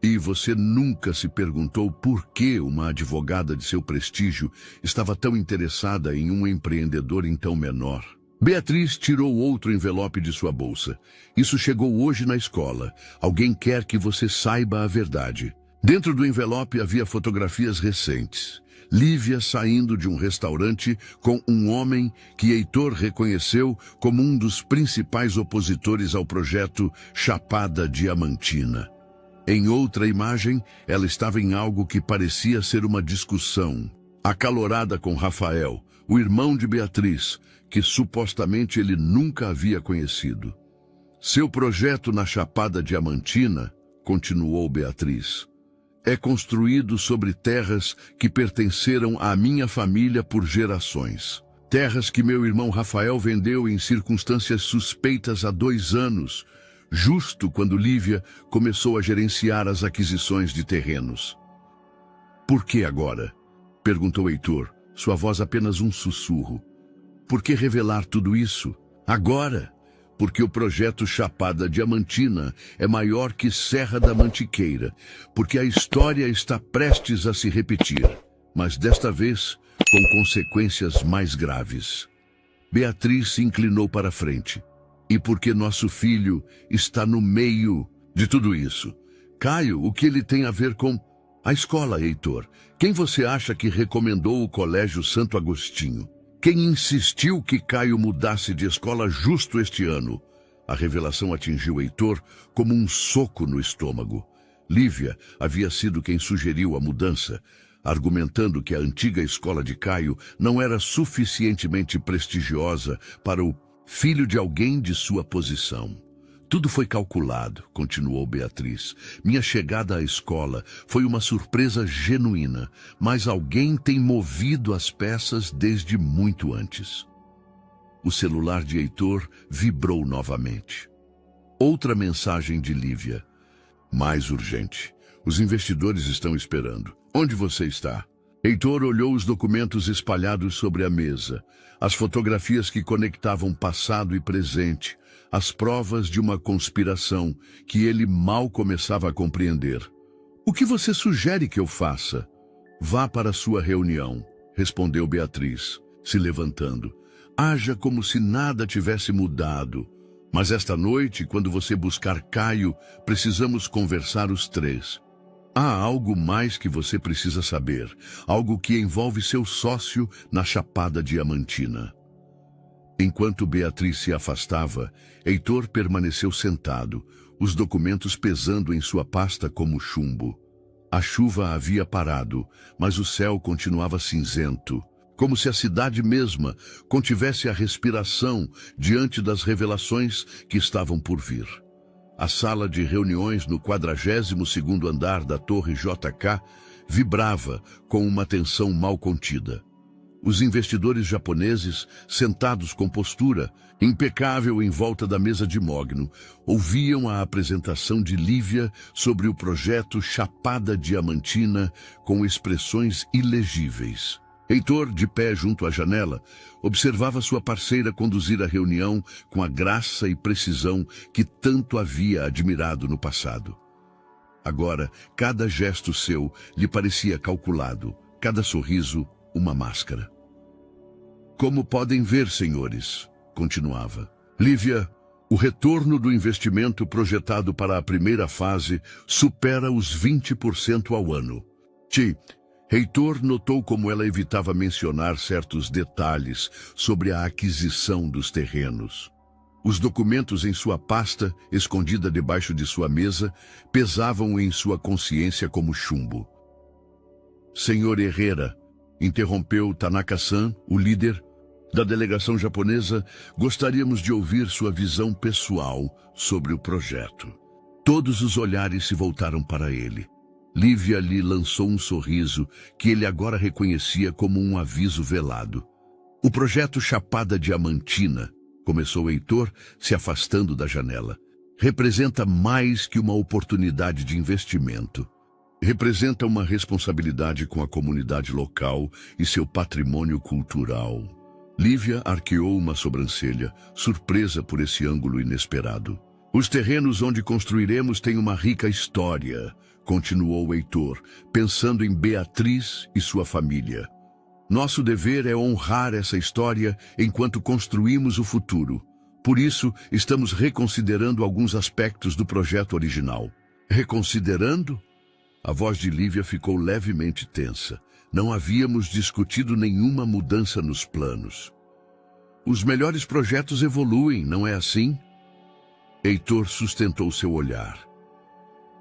"E você nunca se perguntou por que uma advogada de seu prestígio estava tão interessada em um empreendedor então menor?" Beatriz tirou outro envelope de sua bolsa. "Isso chegou hoje na escola. Alguém quer que você saiba a verdade." Dentro do envelope havia fotografias recentes. Lívia saindo de um restaurante com um homem que Heitor reconheceu como um dos principais opositores ao projeto Chapada Diamantina. Em outra imagem, ela estava em algo que parecia ser uma discussão acalorada com Rafael, o irmão de Beatriz, que supostamente ele nunca havia conhecido. "Seu projeto na Chapada Diamantina", continuou Beatriz, "é construído sobre terras que pertenceram à minha família por gerações. Terras que meu irmão Rafael vendeu em circunstâncias suspeitas há 2 anos, justo quando Lívia começou a gerenciar as aquisições de terrenos. Por que agora? Perguntou Heitor, sua voz apenas um sussurro. Por que revelar tudo isso? Agora? Porque o projeto Chapada Diamantina é maior que Serra da Mantiqueira, porque a história está prestes a se repetir, mas desta vez com consequências mais graves. Beatriz se inclinou para a frente. E porque nosso filho está no meio de tudo isso. Caio, o que ele tem a ver com a escola, Heitor? Quem você acha que recomendou o Colégio Santo Agostinho? Quem insistiu que Caio mudasse de escola justo este ano? A revelação atingiu Heitor como um soco no estômago. Lívia havia sido quem sugeriu a mudança, argumentando que a antiga escola de Caio não era suficientemente prestigiosa para o filho de alguém de sua posição. Tudo foi calculado, continuou Beatriz. Minha chegada à escola foi uma surpresa genuína, mas alguém tem movido as peças desde muito antes. O celular de Heitor vibrou novamente. Outra mensagem de Lívia. Mais urgente. Os investidores estão esperando. Onde você está? Heitor olhou os documentos espalhados sobre a mesa, as fotografias que conectavam passado e presente, as provas de uma conspiração que ele mal começava a compreender. O que você sugere que eu faça? Vá para a sua reunião, respondeu Beatriz, se levantando. Haja como se nada tivesse mudado. Mas esta noite, quando você buscar Caio, precisamos conversar os três. Há algo mais que você precisa saber, algo que envolve seu sócio na Chapada Diamantina. Enquanto Beatriz se afastava, Heitor permaneceu sentado, os documentos pesando em sua pasta como chumbo. A chuva havia parado, mas o céu continuava cinzento, como se a cidade mesma contivesse a respiração diante das revelações que estavam por vir. A sala de reuniões no 42º andar da Torre JK vibrava com uma tensão mal contida. Os investidores japoneses, sentados com postura impecável em volta da mesa de mogno, ouviam a apresentação de Lívia sobre o projeto Chapada Diamantina com expressões ilegíveis. Heitor, de pé junto à janela, observava sua parceira conduzir a reunião com a graça e precisão que tanto havia admirado no passado. Agora, cada gesto seu lhe parecia calculado, cada sorriso uma máscara. Como podem ver, senhores, continuava, Lívia, o retorno do investimento projetado para a primeira fase supera os 20% ao ano. Heitor notou como ela evitava mencionar certos detalhes sobre a aquisição dos terrenos. Os documentos em sua pasta, escondida debaixo de sua mesa, pesavam em sua consciência como chumbo. Senhor Herrera, interrompeu Tanaka-san, o líder da delegação japonesa, gostaríamos de ouvir sua visão pessoal sobre o projeto. Todos os olhares se voltaram para ele. Lívia lhe lançou um sorriso que ele agora reconhecia como um aviso velado. O projeto Chapada Diamantina, começou Heitor, se afastando da janela, representa mais que uma oportunidade de investimento. Representa uma responsabilidade com a comunidade local e seu patrimônio cultural. Lívia arqueou uma sobrancelha, surpresa por esse ângulo inesperado. Os terrenos onde construiremos têm uma rica história, continuou Heitor, pensando em Beatriz e sua família. Nosso dever é honrar essa história enquanto construímos o futuro. Por isso, estamos reconsiderando alguns aspectos do projeto original. Reconsiderando? A voz de Lívia ficou levemente tensa. Não havíamos discutido nenhuma mudança nos planos. Os melhores projetos evoluem, não é assim? Heitor sustentou seu olhar.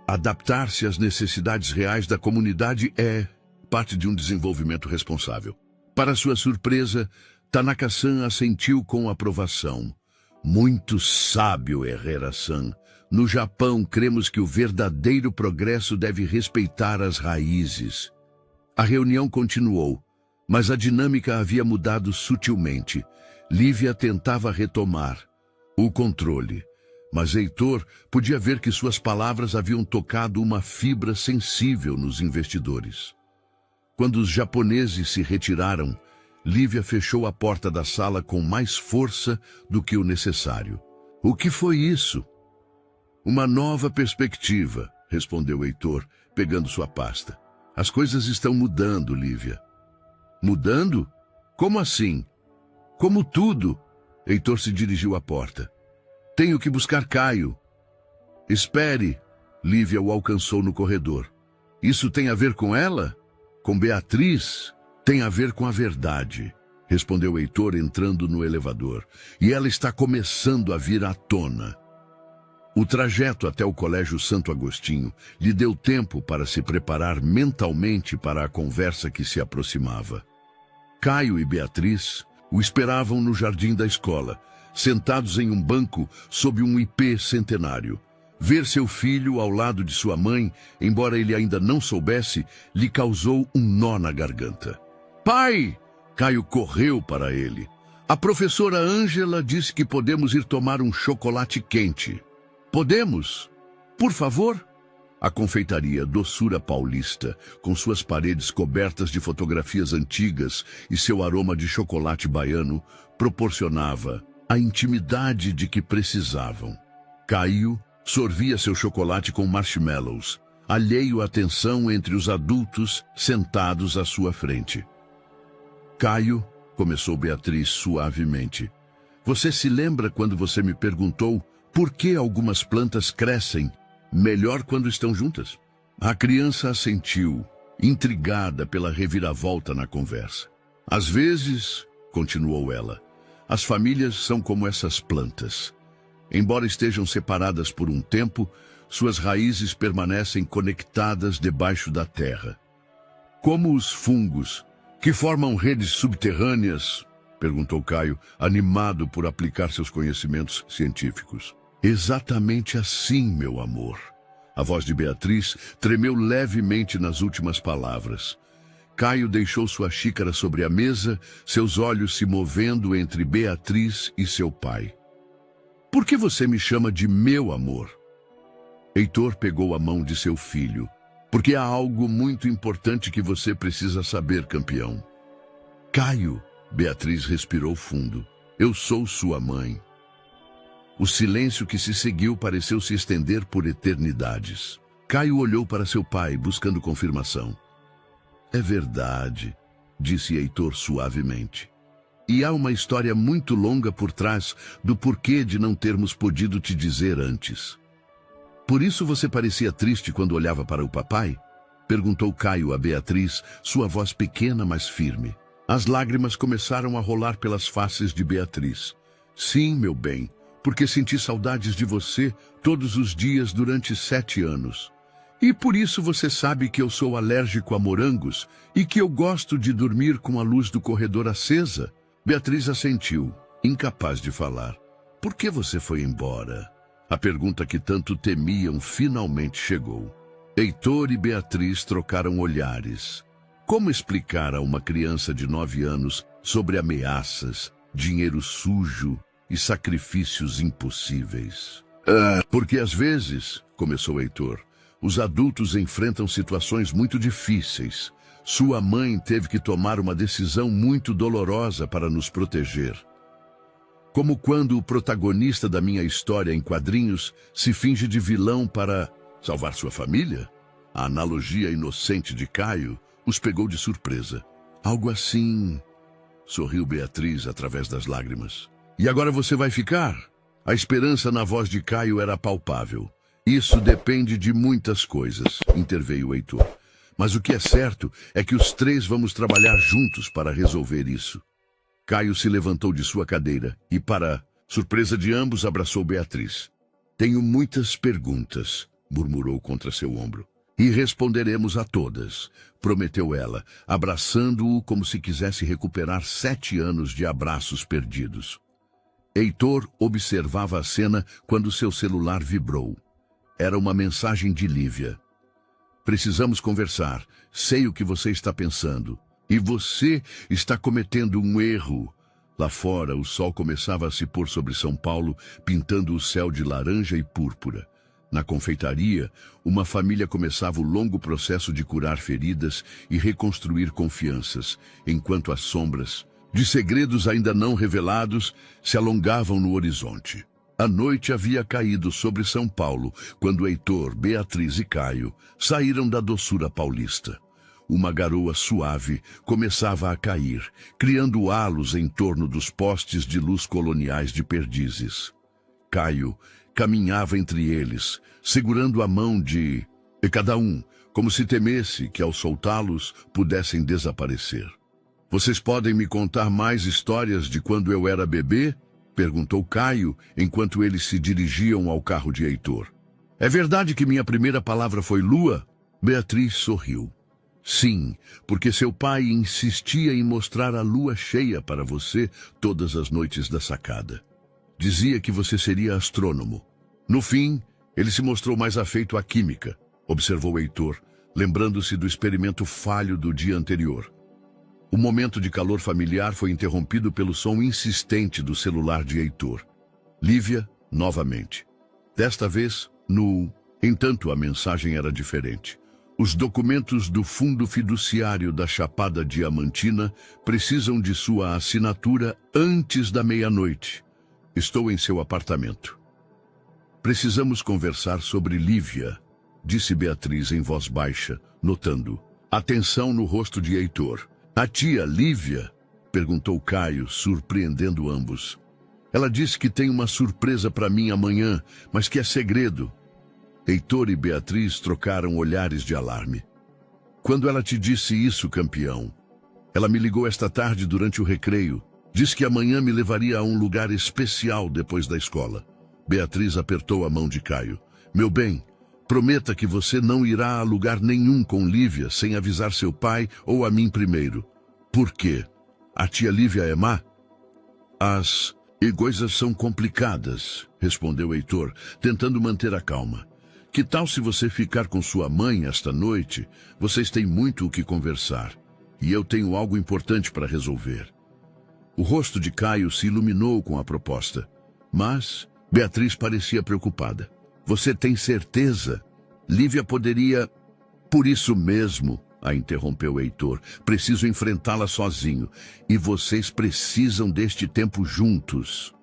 Adaptar-se às necessidades reais da comunidade é parte de um desenvolvimento responsável. Para sua surpresa, Tanaka-san assentiu com aprovação. Muito sábio, Herrera-san. No Japão, cremos que o verdadeiro progresso deve respeitar as raízes. A reunião continuou, mas a dinâmica havia mudado sutilmente. Lívia tentava retomar o controle. Mas Heitor podia ver que suas palavras haviam tocado uma fibra sensível nos investidores. Quando os japoneses se retiraram, Lívia fechou a porta da sala com mais força do que o necessário. O que foi isso? Uma nova perspectiva, respondeu Heitor, pegando sua pasta. As coisas estão mudando, Lívia. Mudando? Como assim? Como tudo. Heitor se dirigiu à porta. Tenho que buscar Caio. Espere. Lívia o alcançou no corredor. Isso tem a ver com ela? Com Beatriz? Tem a ver com a verdade, respondeu Heitor entrando no elevador. E ela está começando a vir à tona. O trajeto até o Colégio Santo Agostinho lhe deu tempo para se preparar mentalmente para a conversa que se aproximava. Caio e Beatriz o esperavam no jardim da escola, sentados em um banco sob um ipê centenário. Ver seu filho ao lado de sua mãe, embora ele ainda não soubesse, lhe causou um nó na garganta. Pai! Caio correu para ele. A professora Ângela disse que podemos ir tomar um chocolate quente. Podemos? Por favor? A confeitaria Doçura Paulista, com suas paredes cobertas de fotografias antigas e seu aroma de chocolate baiano, proporcionava a intimidade de que precisavam. Caio sorvia seu chocolate com marshmallows, alheio à tensão entre os adultos sentados à sua frente. Caio, começou Beatriz suavemente, você se lembra quando você me perguntou por que algumas plantas crescem melhor quando estão juntas? A criança assentiu, intrigada pela reviravolta na conversa. Às vezes, continuou ela, as famílias são como essas plantas. Embora estejam separadas por um tempo, suas raízes permanecem conectadas debaixo da terra. Como os fungos, que formam redes subterrâneas, perguntou Caio, animado por aplicar seus conhecimentos científicos. Exatamente assim, meu amor. A voz de Beatriz tremeu levemente nas últimas palavras. Caio deixou sua xícara sobre a mesa, seus olhos se movendo entre Beatriz e seu pai. Por que você me chama de meu amor? Heitor pegou a mão de seu filho. Porque há algo muito importante que você precisa saber, campeão. Caio, Beatriz respirou fundo. Eu sou sua mãe. O silêncio que se seguiu pareceu se estender por eternidades. Caio olhou para seu pai, buscando confirmação. É verdade, disse Heitor suavemente. E há uma história muito longa por trás do porquê de não termos podido te dizer antes. Por isso você parecia triste quando olhava para o papai? Perguntou Caio a Beatriz, sua voz pequena, mas firme. As lágrimas começaram a rolar pelas faces de Beatriz. Sim, meu bem, porque senti saudades de você todos os dias durante 7 anos. E por isso você sabe que eu sou alérgico a morangos e que eu gosto de dormir com a luz do corredor acesa? Beatriz assentiu, incapaz de falar. Por que você foi embora? A pergunta que tanto temiam finalmente chegou. Heitor e Beatriz trocaram olhares. Como explicar a uma criança de 9 anos sobre ameaças, dinheiro sujo e sacrifícios impossíveis? Porque às vezes, começou Heitor, os adultos enfrentam situações muito difíceis. Sua mãe teve que tomar uma decisão muito dolorosa para nos proteger. Como quando o protagonista da minha história em quadrinhos se finge de vilão para salvar sua família? A analogia inocente de Caio os pegou de surpresa. Algo assim, sorriu Beatriz através das lágrimas. E agora você vai ficar? A esperança na voz de Caio era palpável. Isso depende de muitas coisas, interveio Heitor. Mas o que é certo é que os 3 vamos trabalhar juntos para resolver isso. Caio se levantou de sua cadeira e, para surpresa de ambos, abraçou Beatriz. Tenho muitas perguntas, murmurou contra seu ombro. E responderemos a todas, prometeu ela, abraçando-o como se quisesse recuperar 7 anos de abraços perdidos. Heitor observava a cena quando seu celular vibrou. Era uma mensagem de Lívia. Precisamos conversar. Sei o que você está pensando. E você está cometendo um erro. Lá fora, o sol começava a se pôr sobre São Paulo, pintando o céu de laranja e púrpura. Na confeitaria, uma família começava o longo processo de curar feridas e reconstruir confianças, enquanto as sombras, de segredos ainda não revelados, se alongavam no horizonte. A noite havia caído sobre São Paulo, quando Heitor, Beatriz e Caio saíram da doçura paulista. Uma garoa suave começava a cair, criando halos em torno dos postes de luz coloniais de Perdizes. Caio caminhava entre eles, segurando a mão de cada um, como se temesse que, ao soltá-los, pudessem desaparecer. "Vocês podem me contar mais histórias de quando eu era bebê?" perguntou Caio, enquanto eles se dirigiam ao carro de Heitor. "É verdade que minha primeira palavra foi lua?" Beatriz sorriu. "Sim, porque seu pai insistia em mostrar a lua cheia para você todas as noites da sacada. Dizia que você seria astrônomo. No fim, ele se mostrou mais afeito à química", observou Heitor, lembrando-se do experimento falho do dia anterior. O momento de calor familiar foi interrompido pelo som insistente do celular de Heitor. Lívia, novamente. Desta vez, no... Entanto, a mensagem era diferente. "Os documentos do Fundo Fiduciário da Chapada Diamantina precisam de sua assinatura antes da meia-noite. Estou em seu apartamento." "Precisamos conversar sobre Lívia", disse Beatriz em voz baixa, notando atenção no rosto de Heitor. "A tia Lívia?" perguntou Caio, surpreendendo ambos. "Ela disse que tem uma surpresa para mim amanhã, mas que é segredo." Heitor e Beatriz trocaram olhares de alarme. "Quando ela te disse isso, campeão?" "Ela me ligou esta tarde durante o recreio. Disse que amanhã me levaria a um lugar especial depois da escola." Beatriz apertou a mão de Caio. "Meu bem, prometa que você não irá a lugar nenhum com Lívia sem avisar seu pai ou a mim primeiro." "Por quê? A tia Lívia é má?" "As coisas são complicadas", respondeu Heitor, tentando manter a calma. "Que tal se você ficar com sua mãe esta noite? Vocês têm muito o que conversar. E eu tenho algo importante para resolver." O rosto de Caio se iluminou com a proposta. Mas Beatriz parecia preocupada. "Você tem certeza? Lívia poderia..." "Por isso mesmo", a interrompeu Heitor. "Preciso enfrentá-la sozinho. E vocês precisam deste tempo juntos."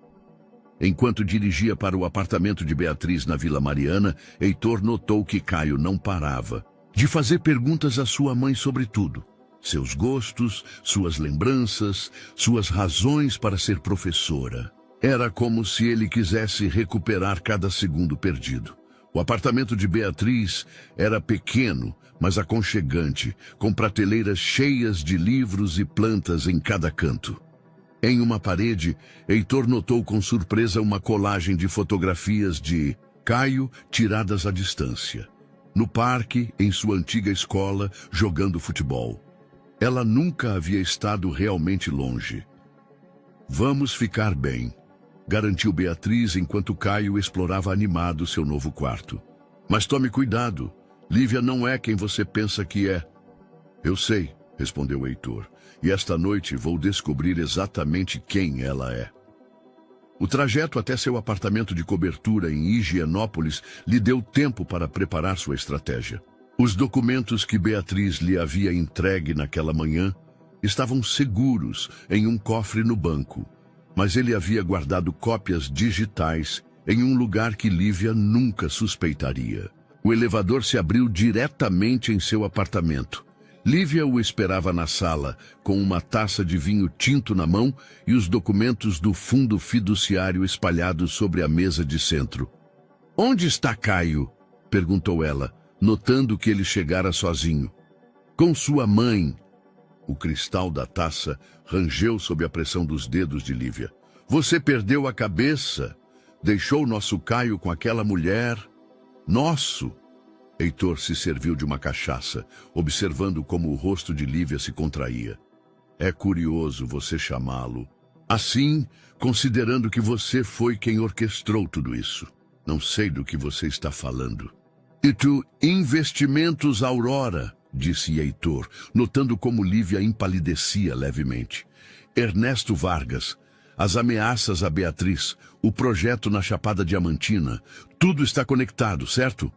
Enquanto dirigia para o apartamento de Beatriz na Vila Mariana, Heitor notou que Caio não parava de fazer perguntas à sua mãe sobre tudo. Seus gostos, suas lembranças, suas razões para ser professora. Era como se ele quisesse recuperar cada segundo perdido. O apartamento de Beatriz era pequeno, mas aconchegante, com prateleiras cheias de livros e plantas em cada canto. Em uma parede, Heitor notou com surpresa uma colagem de fotografias de Caio tiradas à distância. No parque, em sua antiga escola, jogando futebol. Ela nunca havia estado realmente longe. "Vamos ficar bem", garantiu Beatriz enquanto Caio explorava animado seu novo quarto. "Mas tome cuidado, Lívia não é quem você pensa que é." "Eu sei", respondeu Heitor, "e esta noite vou descobrir exatamente quem ela é." O trajeto até seu apartamento de cobertura em Higienópolis lhe deu tempo para preparar sua estratégia. Os documentos que Beatriz lhe havia entregue naquela manhã estavam seguros em um cofre no banco, mas ele havia guardado cópias digitais em um lugar que Lívia nunca suspeitaria. O elevador se abriu diretamente em seu apartamento. Lívia o esperava na sala, com uma taça de vinho tinto na mão e os documentos do fundo fiduciário espalhados sobre a mesa de centro. "Onde está Caio?" perguntou ela, notando que ele chegara sozinho. "Com sua mãe." O cristal da taça rangeu sob a pressão dos dedos de Lívia. "Você perdeu a cabeça. Deixou nosso Caio com aquela mulher." "Nosso?" Heitor se serviu de uma cachaça, observando como o rosto de Lívia se contraía. "É curioso você chamá-lo assim, considerando que você foi quem orquestrou tudo isso. Não sei do que você está falando." "E tu, Investimentos Aurora", disse Heitor, notando como Lívia empalidecia levemente. "Ernesto Vargas, as ameaças a Beatriz, o projeto na Chapada Diamantina. Tudo está conectado, certo?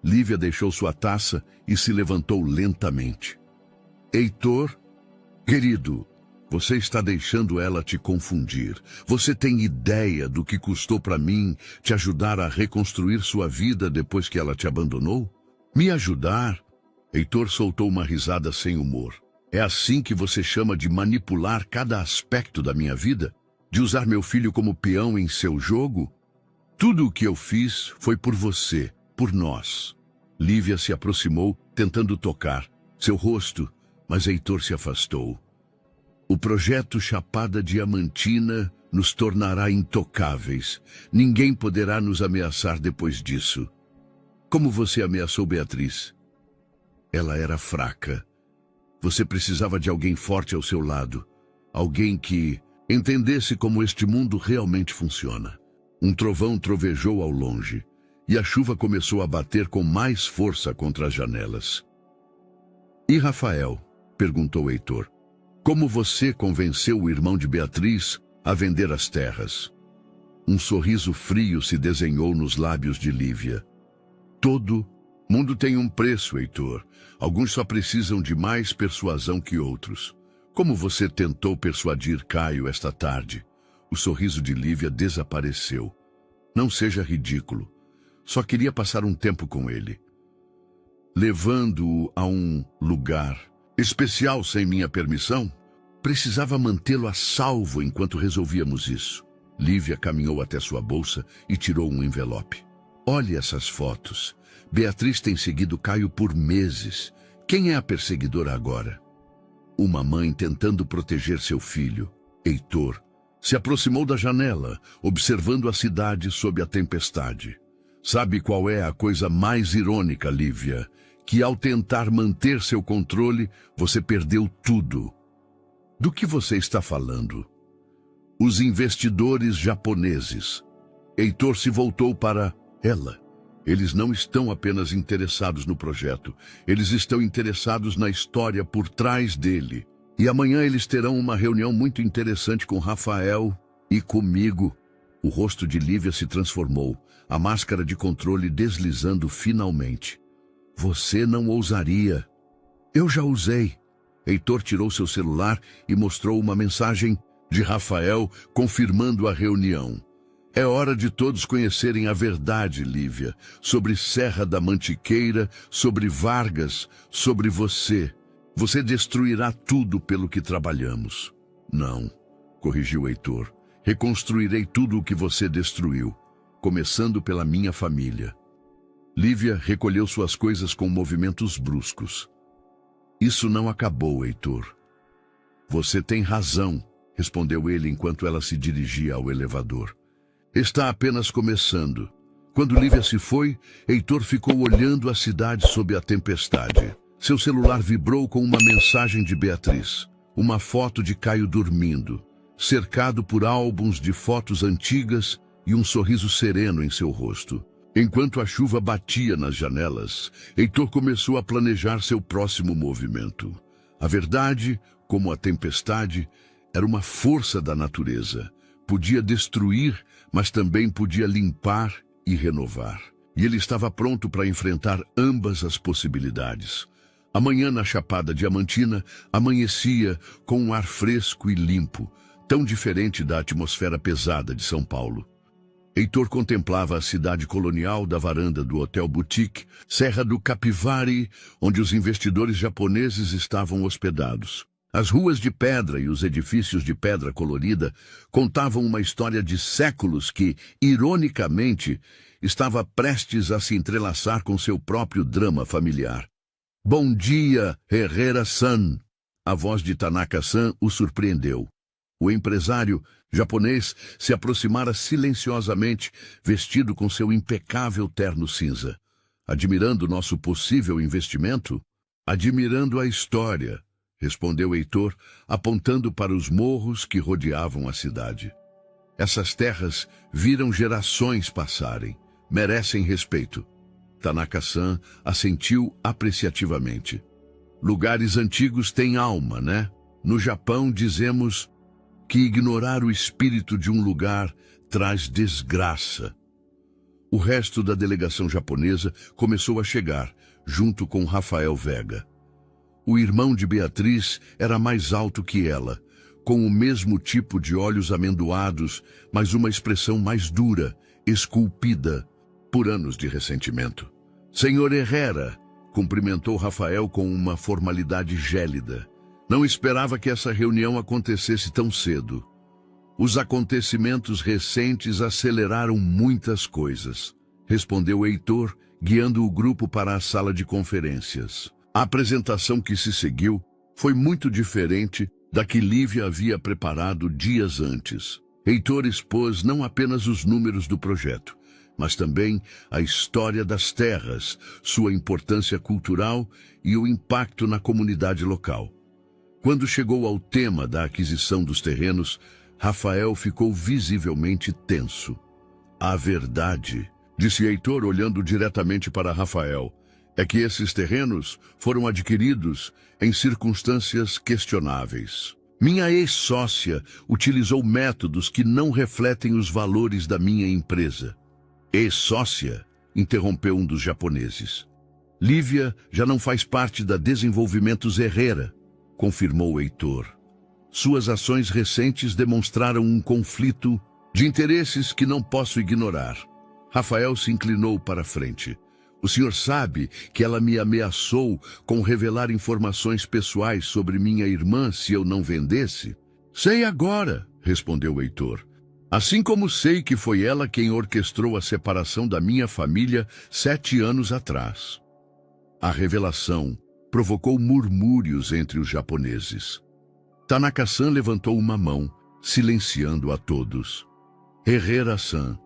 Lívia deixou sua taça e se levantou lentamente. Heitor, querido, você está deixando ela te confundir. Você tem ideia do que custou para mim te ajudar a reconstruir sua vida depois que ela te abandonou? Me ajudar? Heitor soltou uma risada sem humor. É assim que você chama de manipular cada aspecto da minha vida? De usar meu filho como peão em seu jogo? Tudo o que eu fiz foi por você, por nós. Lívia se aproximou, tentando tocar seu rosto, mas Heitor se afastou. O projeto Chapada Diamantina nos tornará intocáveis. Ninguém poderá nos ameaçar depois disso. Como você ameaçou Beatriz? Ela era fraca. Você precisava de alguém forte ao seu lado. Alguém que entendesse como este mundo realmente funciona. Um trovão trovejou ao longe, e a chuva começou a bater com mais força contra as janelas. E Rafael? Perguntou Heitor. Como você convenceu o irmão de Beatriz a vender as terras? Um sorriso frio se desenhou nos lábios de Lívia. Todo mundo tem um preço, Heitor. Alguns só precisam de mais persuasão que outros. Como você tentou persuadir Caio esta tarde? O sorriso de Lívia desapareceu. Não seja ridículo. Só queria passar um tempo com ele. Levando-o a um lugar especial sem minha permissão? Precisava mantê-lo a salvo enquanto resolvíamos isso. Lívia caminhou até sua bolsa e tirou um envelope. Olhe essas fotos. Beatriz tem seguido Caio por meses. Quem é a perseguidora agora? Uma mãe tentando proteger seu filho, Heitor, se aproximou da janela, observando a cidade sob a tempestade. Sabe qual é a coisa mais irônica, Lívia? Que ao tentar manter seu controle, você perdeu tudo. Do que você está falando? Os investidores japoneses. Heitor se voltou para ela. Eles não estão apenas interessados no projeto. Eles estão interessados na história por trás dele. E amanhã eles terão uma reunião muito interessante com Rafael e comigo. O rosto de Lívia se transformou, a máscara de controle deslizando finalmente. Você não ousaria. Eu já usei. Heitor tirou seu celular e mostrou uma mensagem de Rafael confirmando a reunião. É hora de todos conhecerem a verdade, Lívia, sobre Serra da Mantiqueira, sobre Vargas, sobre você. Você destruirá tudo pelo que trabalhamos. Não, corrigiu Heitor. Reconstruirei tudo o que você destruiu, começando pela minha família. Lívia recolheu suas coisas com movimentos bruscos. Isso não acabou, Heitor. Você tem razão, respondeu ele enquanto ela se dirigia ao elevador. Está apenas começando. Quando Lívia se foi, Heitor ficou olhando a cidade sob a tempestade. Seu celular vibrou com uma mensagem de Beatriz. Uma foto de Caio dormindo, cercado por álbuns de fotos antigas e um sorriso sereno em seu rosto. Enquanto a chuva batia nas janelas, Heitor começou a planejar seu próximo movimento. A verdade, como a tempestade, era uma força da natureza. Podia destruir, mas também podia limpar e renovar. E ele estava pronto para enfrentar ambas as possibilidades. Amanhã na Chapada Diamantina amanhecia com um ar fresco e limpo, tão diferente da atmosfera pesada de São Paulo. Heitor contemplava a cidade colonial da varanda do Hotel Boutique, Serra do Capivari, onde os investidores japoneses estavam hospedados. As ruas de pedra e os edifícios de pedra colorida contavam uma história de séculos que, ironicamente, estava prestes a se entrelaçar com seu próprio drama familiar. Bom dia, Herrera-san! A voz de Tanaka-san o surpreendeu. O empresário japonês se aproximara silenciosamente, vestido com seu impecável terno cinza. Admirando nosso possível investimento? Admirando a história, respondeu Heitor, apontando para os morros que rodeavam a cidade. Essas terras viram gerações passarem. Merecem respeito. Tanaka-san assentiu apreciativamente. Lugares antigos têm alma, né? No Japão dizemos... que ignorar o espírito de um lugar traz desgraça. O resto da delegação japonesa começou a chegar, junto com Rafael Vega. O irmão de Beatriz era mais alto que ela, com o mesmo tipo de olhos amendoados, mas uma expressão mais dura, esculpida por anos de ressentimento. Senhor Herrera, cumprimentou Rafael com uma formalidade gélida. Não esperava que essa reunião acontecesse tão cedo. Os acontecimentos recentes aceleraram muitas coisas, respondeu Heitor, guiando o grupo para a sala de conferências. A apresentação que se seguiu foi muito diferente da que Lívia havia preparado dias antes. Heitor expôs não apenas os números do projeto, mas também a história das terras, sua importância cultural e o impacto na comunidade local. Quando chegou ao tema da aquisição dos terrenos, Rafael ficou visivelmente tenso. A verdade, disse Heitor olhando diretamente para Rafael, é que esses terrenos foram adquiridos em circunstâncias questionáveis. Minha ex-sócia utilizou métodos que não refletem os valores da minha empresa. Ex-sócia? Interrompeu um dos japoneses. Lívia já não faz parte da Desenvolvimentos Herrera, confirmou Heitor. Suas ações recentes demonstraram um conflito de interesses que não posso ignorar. Rafael se inclinou para a frente. O senhor sabe que ela me ameaçou com revelar informações pessoais sobre minha irmã se eu não vendesse? Sei agora, respondeu Heitor. Assim como sei que foi ela quem orquestrou a separação da minha família 7 anos atrás. A revelação provocou murmúrios entre os japoneses. Tanaka-san levantou uma mão, silenciando a todos. Herrera-san,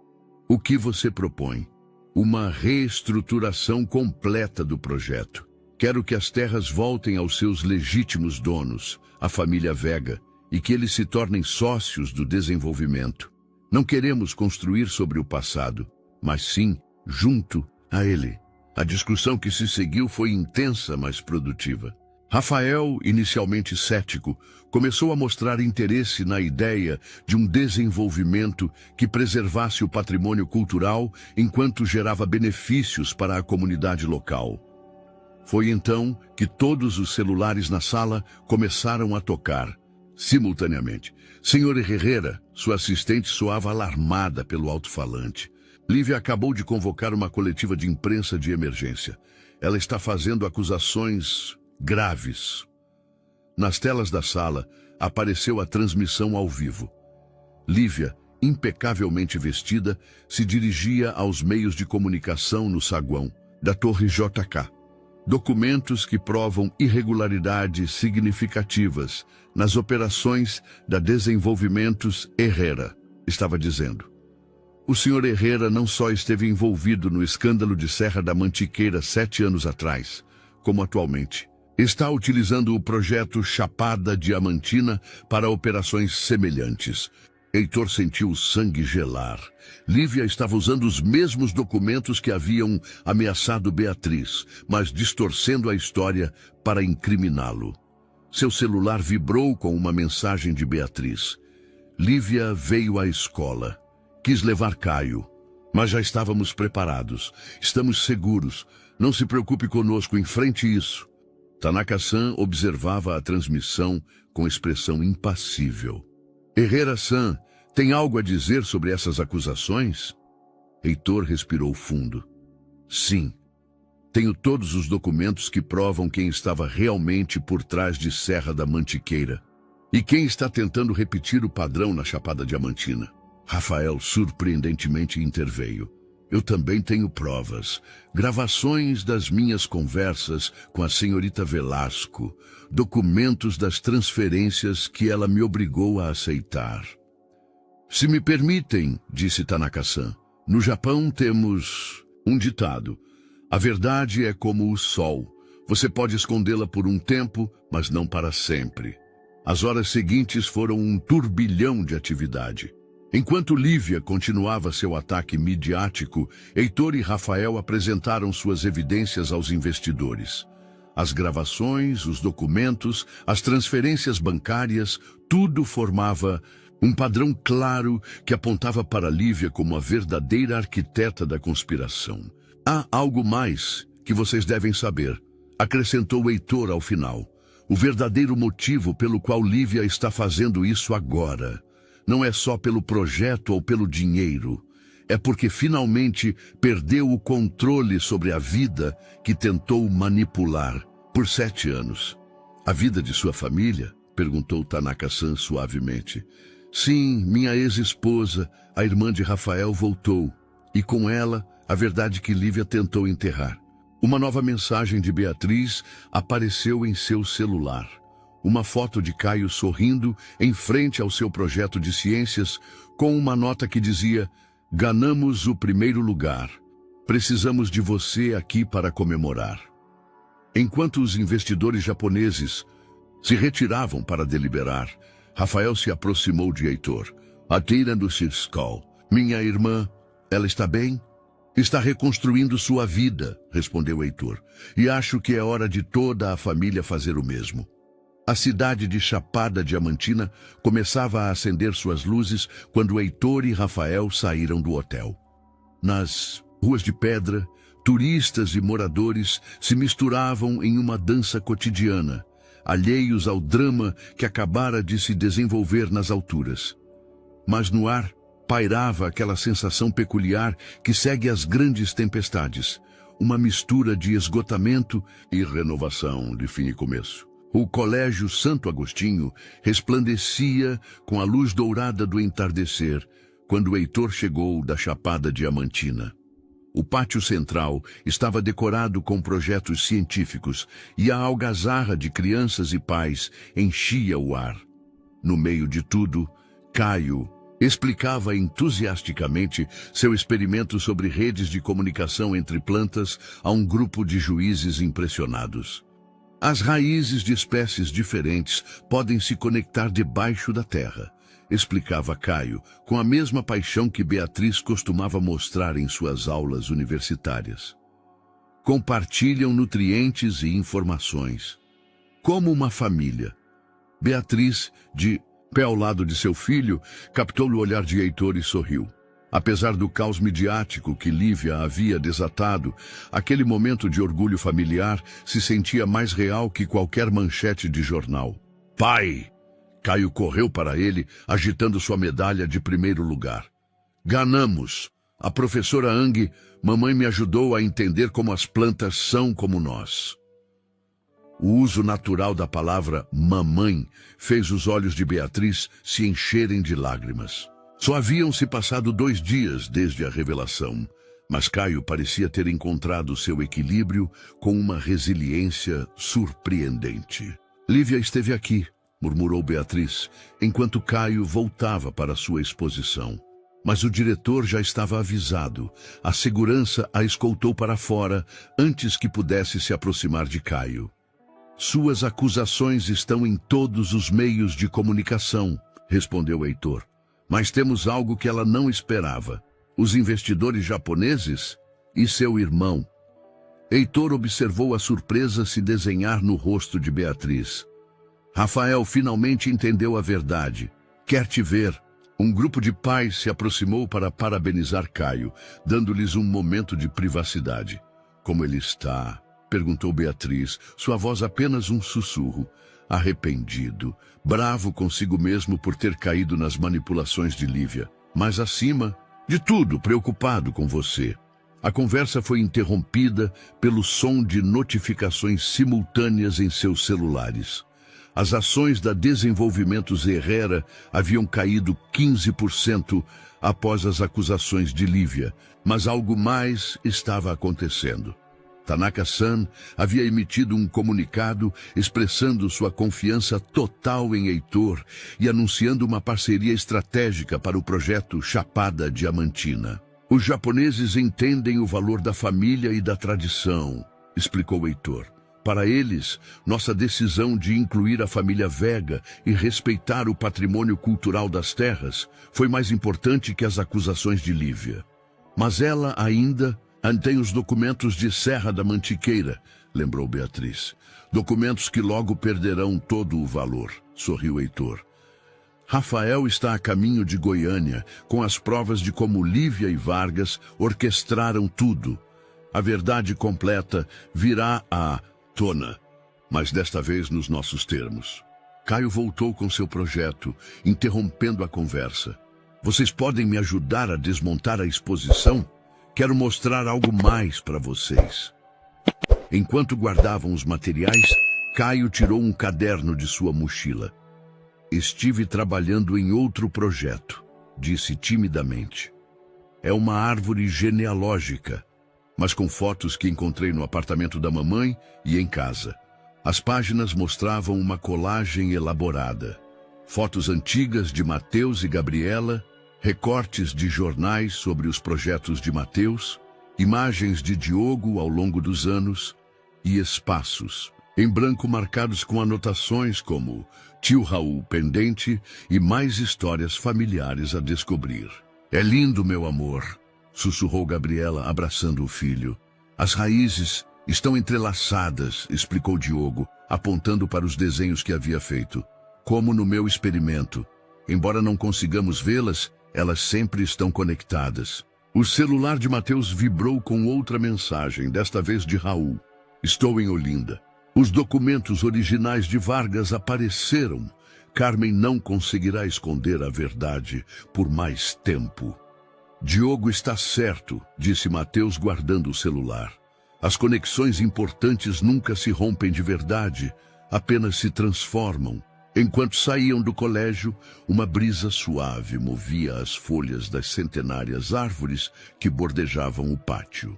o que você propõe? Uma reestruturação completa do projeto. Quero que as terras voltem aos seus legítimos donos, a família Vega, e que eles se tornem sócios do desenvolvimento. Não queremos construir sobre o passado, mas sim junto a ele. A discussão que se seguiu foi intensa, mas produtiva. Rafael, inicialmente cético, começou a mostrar interesse na ideia de um desenvolvimento que preservasse o patrimônio cultural enquanto gerava benefícios para a comunidade local. Foi então que todos os celulares na sala começaram a tocar, simultaneamente. Senhor Herrera, sua assistente soava alarmada pelo alto-falante. Lívia acabou de convocar uma coletiva de imprensa de emergência. Ela está fazendo acusações graves. Nas telas da sala, apareceu a transmissão ao vivo. Lívia, impecavelmente vestida, se dirigia aos meios de comunicação no saguão da Torre JK. Documentos que provam irregularidades significativas nas operações da Desenvolvimentos Herrera, estava dizendo. O senhor Herrera não só esteve envolvido no escândalo de Serra da Mantiqueira 7 anos atrás, como atualmente. Está utilizando o projeto Chapada Diamantina para operações semelhantes. Heitor sentiu o sangue gelar. Lívia estava usando os mesmos documentos que haviam ameaçado Beatriz, mas distorcendo a história para incriminá-lo. Seu celular vibrou com uma mensagem de Beatriz. Lívia veio à escola. Quis levar Caio, mas já estávamos preparados. Estamos seguros. Não se preocupe conosco, enfrente isso. Tanaka-san observava a transmissão com expressão impassível. Herrera-san, tem algo a dizer sobre essas acusações? Heitor respirou fundo. Sim. Tenho todos os documentos que provam quem estava realmente por trás de Serra da Mantiqueira. E quem está tentando repetir o padrão na Chapada Diamantina. Rafael surpreendentemente interveio. Eu também tenho provas, gravações das minhas conversas com a senhorita Velasco, documentos das transferências que ela me obrigou a aceitar. Se me permitem, disse Tanaka-san, no Japão temos um ditado. A verdade é como o sol. Você pode escondê-la por um tempo, mas não para sempre. As horas seguintes foram um turbilhão de atividade. Enquanto Lívia continuava seu ataque midiático, Heitor e Rafael apresentaram suas evidências aos investidores. As gravações, os documentos, as transferências bancárias, tudo formava um padrão claro que apontava para Lívia como a verdadeira arquiteta da conspiração. Há algo mais que vocês devem saber, acrescentou Heitor ao final. O verdadeiro motivo pelo qual Lívia está fazendo isso agora não é só pelo projeto ou pelo dinheiro. É porque finalmente perdeu o controle sobre a vida que tentou manipular por 7 anos. A vida de sua família? Perguntou Tanaka-san suavemente. Sim, minha ex-esposa, a irmã de Rafael, voltou. E com ela, a verdade que Lívia tentou enterrar. Uma nova mensagem de Beatriz apareceu em seu celular. Uma foto de Caio sorrindo em frente ao seu projeto de ciências, com uma nota que dizia: ganhamos o primeiro lugar. Precisamos de você aqui para comemorar. Enquanto os investidores japoneses se retiravam para deliberar, Rafael se aproximou de Heitor. Atirando-se Skull. Minha irmã, ela está bem? Está reconstruindo sua vida, respondeu Heitor. E acho que é hora de toda a família fazer o mesmo. A cidade de Chapada Diamantina começava a acender suas luzes quando Heitor e Rafael saíram do hotel. Nas ruas de pedra, turistas e moradores se misturavam em uma dança cotidiana, alheios ao drama que acabara de se desenvolver nas alturas. Mas no ar pairava aquela sensação peculiar que segue as grandes tempestades, uma mistura de esgotamento e renovação de fim e começo. O Colégio Santo Agostinho resplandecia com a luz dourada do entardecer quando Heitor chegou da Chapada Diamantina. O pátio central estava decorado com projetos científicos e a algazarra de crianças e pais enchia o ar. No meio de tudo, Caio explicava entusiasticamente seu experimento sobre redes de comunicação entre plantas a um grupo de juízes impressionados. As raízes de espécies diferentes podem se conectar debaixo da terra, explicava Caio, com a mesma paixão que Beatriz costumava mostrar em suas aulas universitárias. Compartilham nutrientes e informações. Como uma família. Beatriz, de pé ao lado de seu filho, captou o olhar de Heitor e sorriu. Apesar do caos midiático que Lívia havia desatado, aquele momento de orgulho familiar se sentia mais real que qualquer manchete de jornal. Pai! Caio correu para ele, agitando sua medalha de primeiro lugar. Ganhamos! A professora Ang, mamãe me ajudou a entender como as plantas são como nós. O uso natural da palavra mamãe fez os olhos de Beatriz se encherem de lágrimas. Só haviam se passado 2 dias desde a revelação, mas Caio parecia ter encontrado seu equilíbrio com uma resiliência surpreendente. Lívia esteve aqui, murmurou Beatriz, enquanto Caio voltava para sua exposição. Mas o diretor já estava avisado. A segurança a escoltou para fora antes que pudesse se aproximar de Caio. Suas acusações estão em todos os meios de comunicação, respondeu Heitor. Mas temos algo que ela não esperava. Os investidores japoneses e seu irmão. Heitor observou a surpresa se desenhar no rosto de Beatriz. Rafael finalmente entendeu a verdade. Quer te ver. Um grupo de pais se aproximou para parabenizar Caio, dando-lhes um momento de privacidade. Como ele está? Perguntou Beatriz, sua voz apenas um sussurro. Arrependido, bravo consigo mesmo por ter caído nas manipulações de Lívia, mas acima de tudo preocupado com você. A conversa foi interrompida pelo som de notificações simultâneas em seus celulares. As ações da Desenvolvimentos Herrera haviam caído 15% após as acusações de Lívia, mas algo mais estava acontecendo. Tanaka-san havia emitido um comunicado expressando sua confiança total em Heitor e anunciando uma parceria estratégica para o projeto Chapada Diamantina. Os japoneses entendem o valor da família e da tradição, explicou Heitor. Para eles, nossa decisão de incluir a família Vega e respeitar o patrimônio cultural das terras foi mais importante que as acusações de Lívia. Mas ela ainda Tem os documentos de Serra da Mantiqueira, lembrou Beatriz. Documentos que logo perderão todo o valor, sorriu Heitor. Rafael está a caminho de Goiânia, com as provas de como Lívia e Vargas orquestraram tudo. A verdade completa virá à tona, mas desta vez nos nossos termos. Caio voltou com seu projeto, interrompendo a conversa. Vocês podem me ajudar a desmontar a exposição? Quero mostrar algo mais para vocês. Enquanto guardavam os materiais, Caio tirou um caderno de sua mochila. Estive trabalhando em outro projeto, disse timidamente. É uma árvore genealógica, mas com fotos que encontrei no apartamento da mamãe e em casa. As páginas mostravam uma colagem elaborada. Fotos antigas de Mateus e Gabriela, recortes de jornais sobre os projetos de Mateus, imagens de Diogo ao longo dos anos e espaços em branco marcados com anotações como Tio Raul pendente e mais histórias familiares a descobrir. É lindo, meu amor, sussurrou Gabriela, abraçando o filho. As raízes estão entrelaçadas, explicou Diogo, apontando para os desenhos que havia feito. Como no meu experimento. Embora não consigamos vê-las, elas sempre estão conectadas. O celular de Mateus vibrou com outra mensagem, desta vez de Raul. Estou em Olinda. Os documentos originais de Vargas apareceram. Carmen não conseguirá esconder a verdade por mais tempo. Diogo está certo, disse Mateus guardando o celular. As conexões importantes nunca se rompem de verdade, apenas se transformam. Enquanto saíam do colégio, uma brisa suave movia as folhas das centenárias árvores que bordejavam o pátio.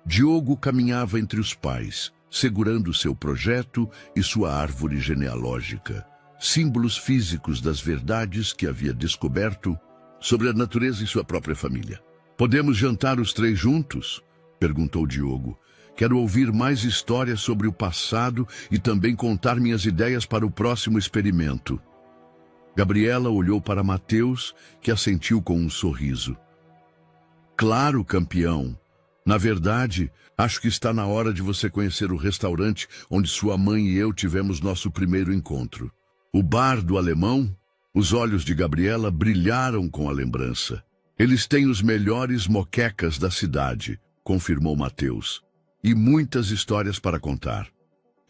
Diogo caminhava entre os pais, segurando seu projeto e sua árvore genealógica, símbolos físicos das verdades que havia descoberto sobre a natureza e sua própria família. Podemos jantar os três juntos? Perguntou Diogo. Quero ouvir mais histórias sobre o passado e também contar minhas ideias para o próximo experimento. Gabriela olhou para Mateus, que assentiu com um sorriso. Claro, campeão. Na verdade, acho que está na hora de você conhecer o restaurante onde sua mãe e eu tivemos nosso primeiro encontro. O bar do Alemão? Os olhos de Gabriela brilharam com a lembrança. Eles têm os melhores moquecas da cidade, confirmou Mateus. E muitas histórias para contar.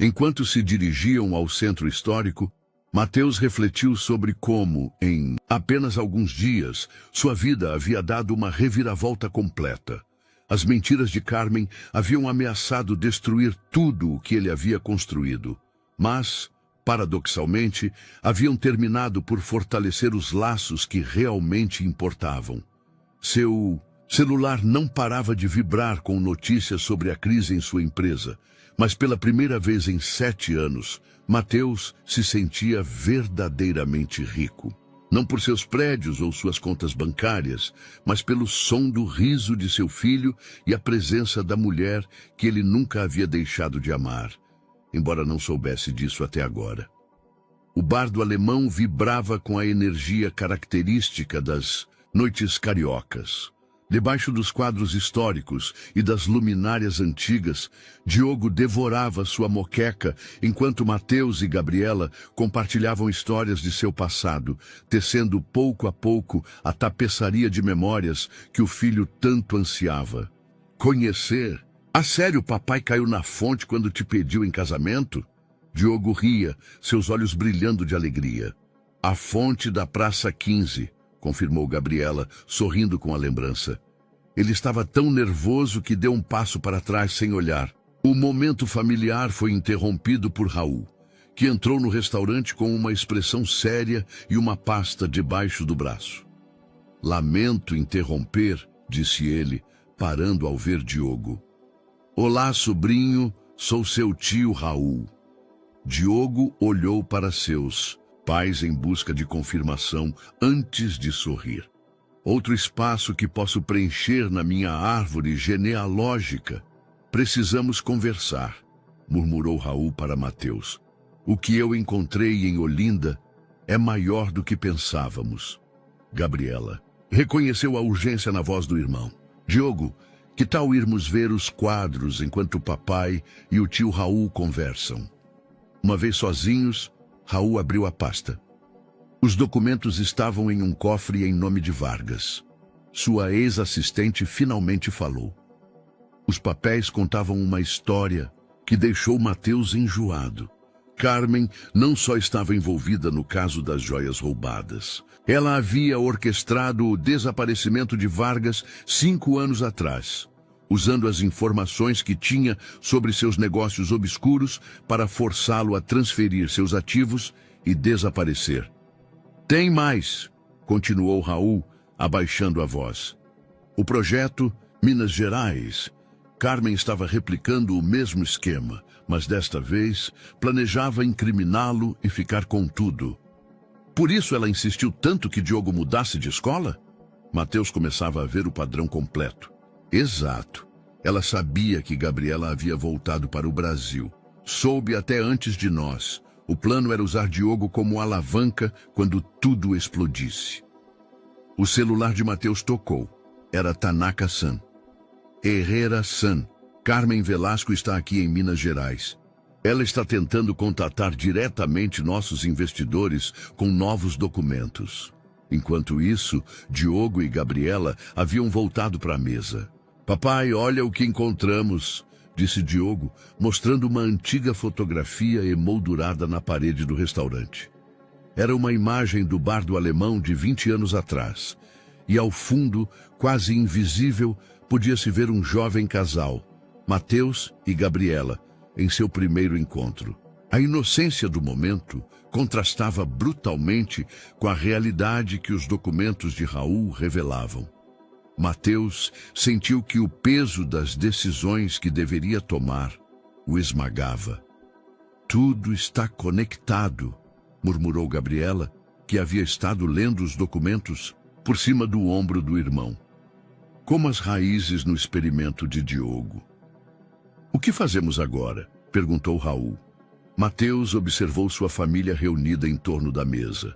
Enquanto se dirigiam ao centro histórico, Mateus refletiu sobre como, em apenas alguns dias, sua vida havia dado uma reviravolta completa. As mentiras de Carmen haviam ameaçado destruir tudo o que ele havia construído, mas, paradoxalmente, haviam terminado por fortalecer os laços que realmente importavam. Seu celular não parava de vibrar com notícias sobre a crise em sua empresa, mas pela primeira vez em 7 anos, Mateus se sentia verdadeiramente rico. Não por seus prédios ou suas contas bancárias, mas pelo som do riso de seu filho e a presença da mulher que ele nunca havia deixado de amar, embora não soubesse disso até agora. O bar do Alemão vibrava com a energia característica das noites cariocas. Debaixo dos quadros históricos e das luminárias antigas, Diogo devorava sua moqueca, enquanto Mateus e Gabriela compartilhavam histórias de seu passado, tecendo pouco a pouco a tapeçaria de memórias que o filho tanto ansiava. Conhecer? A sério, papai caiu na fonte quando te pediu em casamento? Diogo ria, seus olhos brilhando de alegria. A fonte da Praça 15. Confirmou Gabriela, sorrindo com a lembrança. Ele estava tão nervoso que deu um passo para trás sem olhar. O momento familiar foi interrompido por Raul, que entrou no restaurante com uma expressão séria e uma pasta debaixo do braço. Lamento interromper, disse ele, parando ao ver Diogo. Olá, sobrinho, sou seu tio Raul. Diogo olhou para seus pais em busca de confirmação antes de sorrir. Outro espaço que posso preencher na minha árvore genealógica. Precisamos conversar, murmurou Raul para Mateus. O que eu encontrei em Olinda é maior do que pensávamos. Gabriela reconheceu a urgência na voz do irmão. Diogo, Que tal irmos ver os quadros enquanto o papai e o tio Raul conversam? Uma vez sozinhos, Raul abriu a pasta. Os documentos estavam em um cofre em nome de Vargas. Sua ex-assistente finalmente falou. Os papéis contavam uma história que deixou Mateus enjoado. Carmen não só estava envolvida no caso das joias roubadas. Ela havia orquestrado o desaparecimento de Vargas 5 anos atrás, usando as informações que tinha sobre seus negócios obscuros para forçá-lo a transferir seus ativos e desaparecer. Tem mais, continuou Raul, abaixando a voz. O projeto Minas Gerais. Carmen estava replicando o mesmo esquema, mas desta vez planejava incriminá-lo e ficar com tudo. Por isso ela insistiu tanto que Diogo mudasse de escola? Mateus começava a ver o padrão completo. Exato. Ela sabia que Gabriela havia voltado para o Brasil. Soube até antes de nós. O plano era usar Diogo como alavanca quando tudo explodisse. O celular de Mateus tocou. Era Tanaka-san. Herrera-san, Carmen Velasco está aqui em Minas Gerais. Ela está tentando contatar diretamente nossos investidores com novos documentos. Enquanto isso, Diogo e Gabriela haviam voltado para a mesa. Papai, olha o que encontramos, disse Diogo, mostrando uma antiga fotografia emoldurada na parede do restaurante. Era uma imagem do bar do Alemão de 20 anos atrás. E ao fundo, quase invisível, podia-se ver um jovem casal, Mateus e Gabriela, em seu primeiro encontro. A inocência do momento contrastava brutalmente com a realidade que os documentos de Raul revelavam. Mateus sentiu que o peso das decisões que deveria tomar o esmagava. Tudo está conectado, murmurou Gabriela, que havia estado lendo os documentos por cima do ombro do irmão. Como as raízes no experimento de Diogo. O que fazemos agora? Perguntou Raul. Mateus observou sua família reunida em torno da mesa.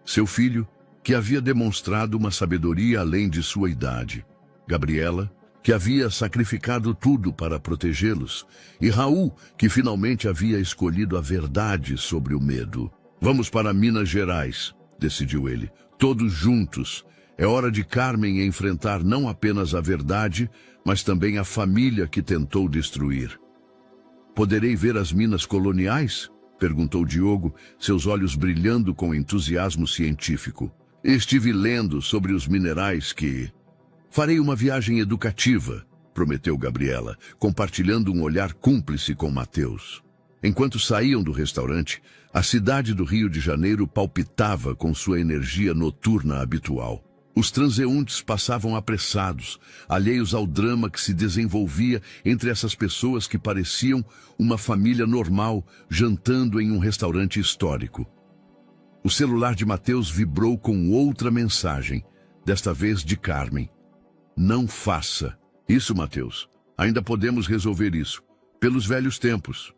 Seu filho, que havia demonstrado uma sabedoria além de sua idade. Gabriela, que havia sacrificado tudo para protegê-los. E Raul, que finalmente havia escolhido a verdade sobre o medo. Vamos para Minas Gerais, decidiu ele. Todos juntos. É hora de Carmen enfrentar não apenas a verdade, mas também a família que tentou destruir. Poderei ver as minas coloniais? Perguntou Diogo, seus olhos brilhando com entusiasmo científico. Estive lendo sobre os minerais que... Farei uma viagem educativa, prometeu Gabriela, compartilhando um olhar cúmplice com Mateus. Enquanto saíam do restaurante, a cidade do Rio de Janeiro palpitava com sua energia noturna habitual. Os transeuntes passavam apressados, alheios ao drama que se desenvolvia entre essas pessoas que pareciam uma família normal jantando em um restaurante histórico. O celular de Mateus vibrou com outra mensagem, desta vez de Carmen. Não faça. Isso, Mateus. Ainda podemos resolver isso. Pelos velhos tempos.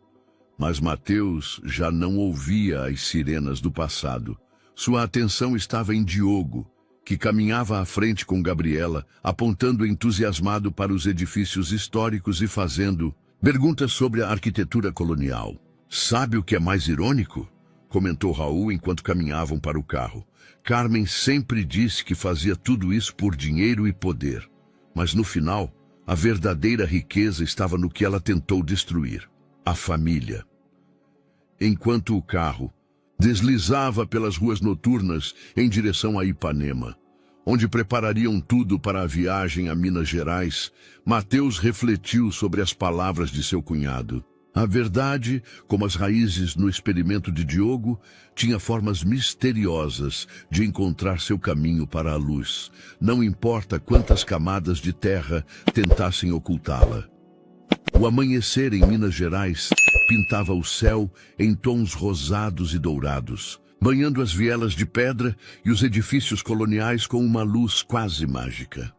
Mas Mateus já não ouvia as sirenas do passado. Sua atenção estava em Diogo, que caminhava à frente com Gabriela, apontando entusiasmado para os edifícios históricos e fazendo perguntas sobre a arquitetura colonial. Sabe o que é mais irônico? Comentou Raul enquanto caminhavam para o carro. Carmen sempre disse que fazia tudo isso por dinheiro e poder. Mas no final, a verdadeira riqueza estava no que ela tentou destruir. A família. Enquanto o carro deslizava pelas ruas noturnas em direção a Ipanema, onde preparariam tudo para a viagem a Minas Gerais, Mateus refletiu sobre as palavras de seu cunhado. A verdade, como as raízes no experimento de Diogo, tinha formas misteriosas de encontrar seu caminho para a luz, não importa quantas camadas de terra tentassem ocultá-la. O amanhecer em Minas Gerais pintava o céu em tons rosados e dourados, banhando as vielas de pedra e os edifícios coloniais com uma luz quase mágica.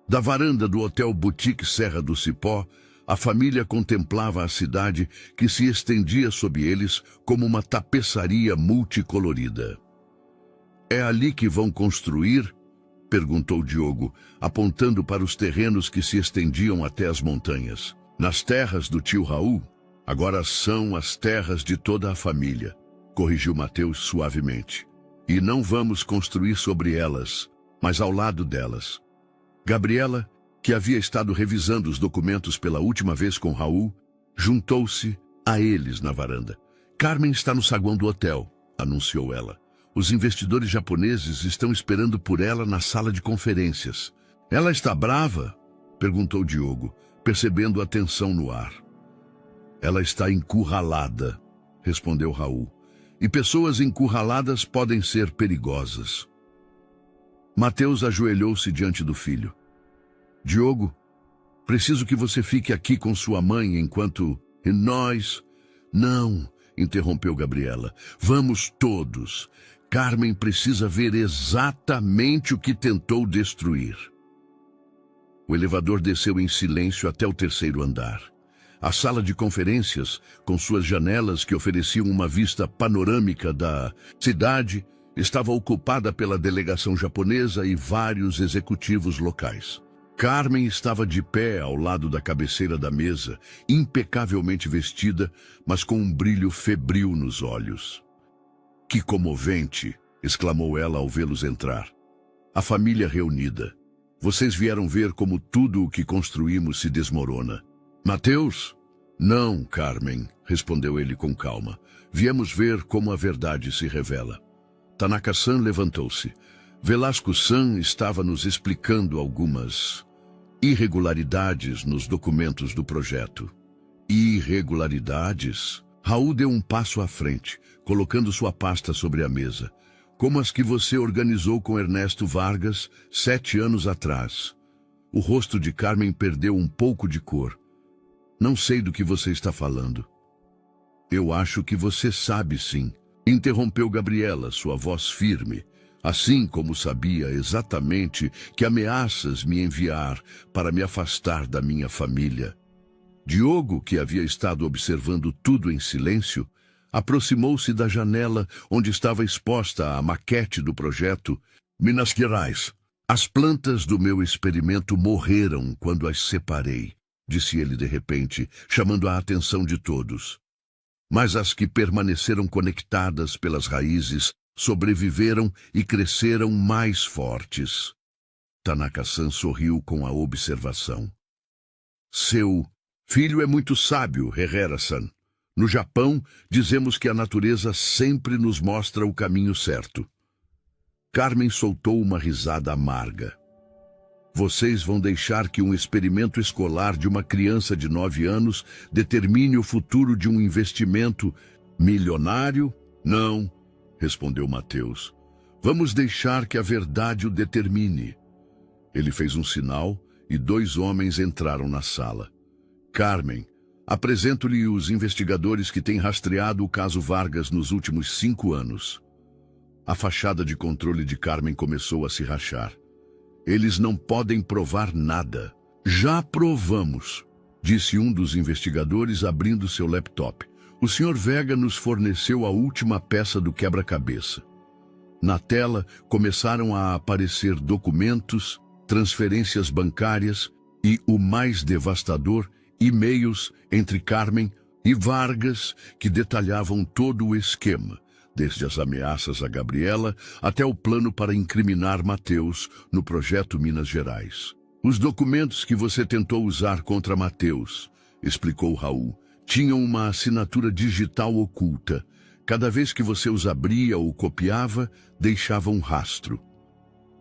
Da varanda do Hotel Boutique Serra do Cipó, a família contemplava a cidade que se estendia sob eles como uma tapeçaria multicolorida. É ali que vão construir? Perguntou Diogo, apontando para os terrenos que se estendiam até as montanhas. Nas terras do tio Raul, agora são as terras de toda a família, corrigiu Mateus suavemente. E não vamos construir sobre elas, mas ao lado delas. Gabriela, que havia estado revisando os documentos pela última vez com Raul, juntou-se a eles na varanda. Carmen está no saguão do hotel, anunciou ela. Os investidores japoneses estão esperando por ela na sala de conferências. Ela está brava? Perguntou Diogo, percebendo a tensão no ar. Ela está encurralada, respondeu Raul. E pessoas encurraladas podem ser perigosas. Mateus ajoelhou-se diante do filho. Diogo, preciso que você fique aqui com sua mãe enquanto... E nós... Não, interrompeu Gabriela. Vamos todos. Carmen precisa ver exatamente o que tentou destruir. O elevador desceu em silêncio até o 3º andar. A sala de conferências, com suas janelas que ofereciam uma vista panorâmica da cidade, estava ocupada pela delegação japonesa e vários executivos locais. Carmen estava de pé ao lado da cabeceira da mesa, impecavelmente vestida, mas com um brilho febril nos olhos. Que comovente! Exclamou ela ao vê-los entrar. A família reunida. Vocês vieram ver como tudo o que construímos se desmorona. Mateus? Não, Carmen, respondeu ele com calma. Viemos ver como a verdade se revela. Tanaka-san levantou-se. Velasco-san estava nos explicando algumas irregularidades nos documentos do projeto. Irregularidades? Raul deu um passo à frente, colocando sua pasta sobre a mesa, como as que você organizou com Ernesto Vargas 7 anos atrás. O rosto de Carmen perdeu um pouco de cor. Não sei do que você está falando. Eu acho que você sabe sim, interrompeu Gabriela, sua voz firme, assim como sabia exatamente que ameaças me enviar para me afastar da minha família. Diogo, que havia estado observando tudo em silêncio, aproximou-se da janela onde estava exposta a maquete do projeto. Minas Gerais. As plantas do meu experimento morreram quando as separei, disse ele de repente, chamando a atenção de todos. Mas as que permaneceram conectadas pelas raízes sobreviveram e cresceram mais fortes. Tanaka-san sorriu com a observação. Seu filho é muito sábio, Herrera-san. No Japão, dizemos que a natureza sempre nos mostra o caminho certo. Carmen soltou uma risada amarga. Vocês vão deixar que um experimento escolar de uma criança de 9 anos determine o futuro de um investimento milionário? Não, respondeu Mateus. Vamos deixar que a verdade o determine. Ele fez um sinal e 2 homens entraram na sala. Carmen, apresento-lhe os investigadores que têm rastreado o caso Vargas nos últimos 5 anos. A fachada de controle de Carmen começou a se rachar. Eles não podem provar nada. Já provamos, disse um dos investigadores abrindo seu laptop. O Sr. Vega nos forneceu a última peça do quebra-cabeça. Na tela começaram a aparecer documentos, transferências bancárias e, o mais devastador, e-mails entre Carmen e Vargas que detalhavam todo o esquema, desde as ameaças a Gabriela até o plano para incriminar Mateus no projeto Minas Gerais. Os documentos que você tentou usar contra Mateus, explicou Raul, tinham uma assinatura digital oculta. Cada vez que você os abria ou copiava, deixava um rastro.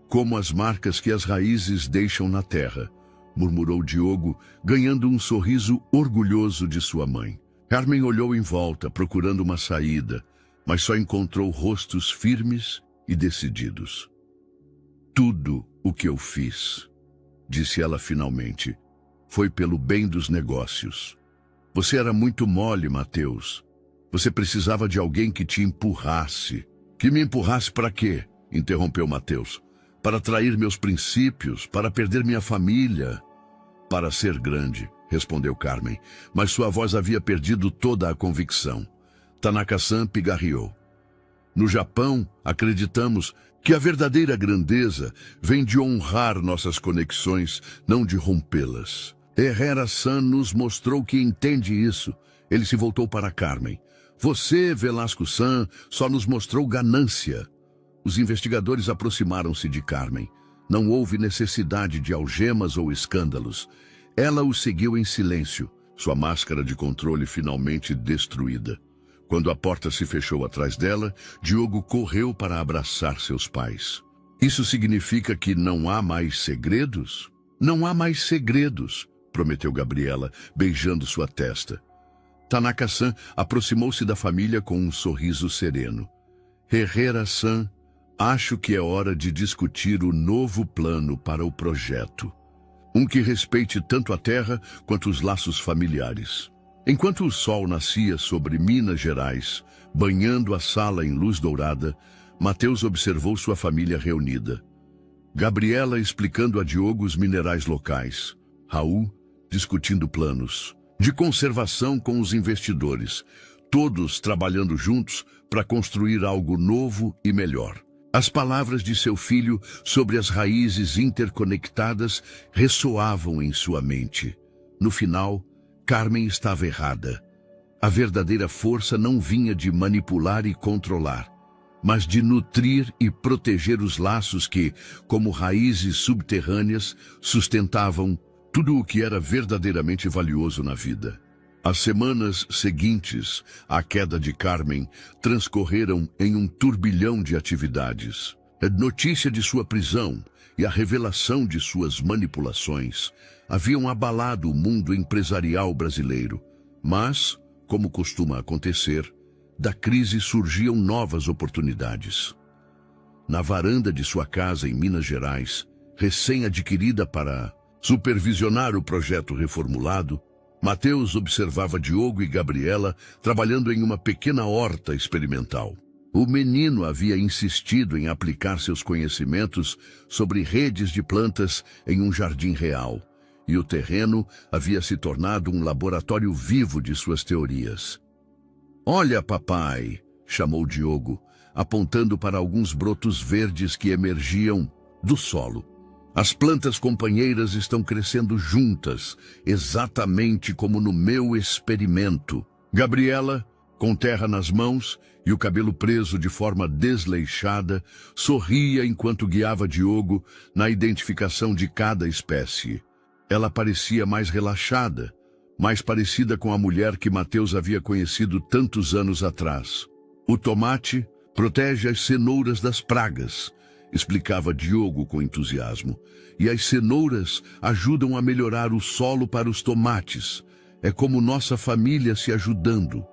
Como as marcas que as raízes deixam na terra, murmurou Diogo, ganhando um sorriso orgulhoso de sua mãe. Carmen olhou em volta, procurando uma saída, mas só encontrou rostos firmes e decididos. Tudo o que eu fiz, disse ela finalmente, foi pelo bem dos negócios. Você era muito mole, Mateus. Você precisava de alguém que te empurrasse. Que me empurrasse para quê? Interrompeu Mateus. Para trair meus princípios, para perder minha família. Para ser grande, respondeu Carmen, mas sua voz havia perdido toda a convicção. Tanaka-san pigarreou. No Japão, acreditamos que a verdadeira grandeza vem de honrar nossas conexões, não de rompê-las. Herrera-san nos mostrou que entende isso. Ele se voltou para Carmen. Você, Velasco-san, só nos mostrou ganância. Os investigadores aproximaram-se de Carmen. Não houve necessidade de algemas ou escândalos. Ela os seguiu em silêncio, sua máscara de controle finalmente destruída. Quando a porta se fechou atrás dela, Diogo correu para abraçar seus pais. Isso significa que não há mais segredos? Não há mais segredos, prometeu Gabriela, beijando sua testa. Tanaka-san aproximou-se da família com um sorriso sereno. Herrera-san, acho que é hora de discutir o novo plano para o projeto. Um que respeite tanto a terra quanto os laços familiares. Enquanto o sol nascia sobre Minas Gerais, banhando a sala em luz dourada, Mateus observou sua família reunida. Gabriela explicando a Diogo os minerais locais. Raul discutindo planos de conservação com os investidores, todos trabalhando juntos para construir algo novo e melhor. As palavras de seu filho sobre as raízes interconectadas ressoavam em sua mente. No final, Carmen estava errada. A verdadeira força não vinha de manipular e controlar, mas de nutrir e proteger os laços que, como raízes subterrâneas, sustentavam tudo o que era verdadeiramente valioso na vida. As semanas seguintes à queda de Carmen transcorreram em um turbilhão de atividades. A notícia de sua prisão e a revelação de suas manipulações haviam abalado o mundo empresarial brasileiro. Mas, como costuma acontecer, da crise surgiam novas oportunidades. Na varanda de sua casa em Minas Gerais, recém-adquirida para supervisionar o projeto reformulado, Mateus observava Diogo e Gabriela trabalhando em uma pequena horta experimental. O menino havia insistido em aplicar seus conhecimentos sobre redes de plantas em um jardim real, e o terreno havia se tornado um laboratório vivo de suas teorias. "Olha, papai", chamou Diogo, apontando para alguns brotos verdes que emergiam do solo. "As plantas companheiras estão crescendo juntas, exatamente como no meu experimento." Gabriela, com terra nas mãos e o cabelo preso de forma desleixada, sorria enquanto guiava Diogo na identificação de cada espécie. Ela parecia mais relaxada, mais parecida com a mulher que Mateus havia conhecido tantos anos atrás. "O tomate protege as cenouras das pragas", explicava Diogo com entusiasmo. "E as cenouras ajudam a melhorar o solo para os tomates. É como nossa família se ajudando."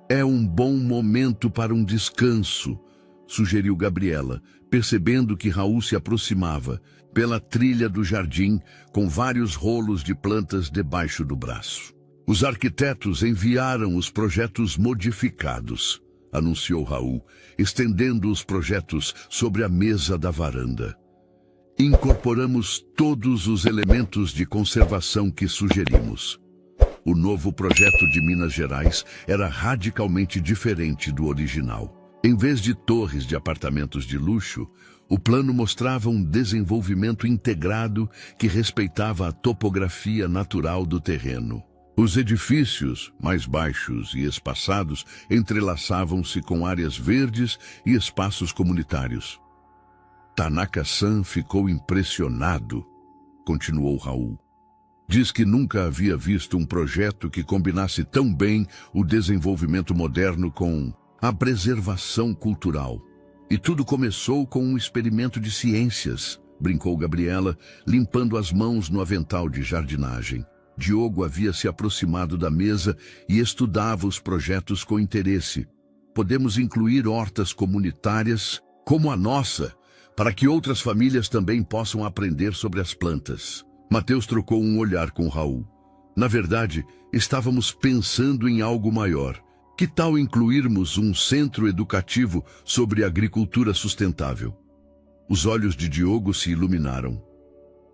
"É um bom momento para um descanso", sugeriu Gabriela, percebendo que Raul se aproximava pela trilha do jardim com vários rolos de plantas debaixo do braço. "Os arquitetos enviaram os projetos modificados", anunciou Raul, estendendo os projetos sobre a mesa da varanda. "Incorporamos todos os elementos de conservação que sugerimos." O novo projeto de Minas Gerais era radicalmente diferente do original. Em vez de torres de apartamentos de luxo, o plano mostrava um desenvolvimento integrado que respeitava a topografia natural do terreno. Os edifícios, mais baixos e espaçados, entrelaçavam-se com áreas verdes e espaços comunitários. "Tanaka-san ficou impressionado", continuou Raul. "Diz que nunca havia visto um projeto que combinasse tão bem o desenvolvimento moderno com a preservação cultural. E tudo começou com um experimento de ciências", brincou Gabriela, limpando as mãos no avental de jardinagem. Diogo havia se aproximado da mesa e estudava os projetos com interesse. "Podemos incluir hortas comunitárias como a nossa, para que outras famílias também possam aprender sobre as plantas." Mateus trocou um olhar com Raul. "Na verdade, estávamos pensando em algo maior. Que tal incluirmos um centro educativo sobre agricultura sustentável?" Os olhos de Diogo se iluminaram.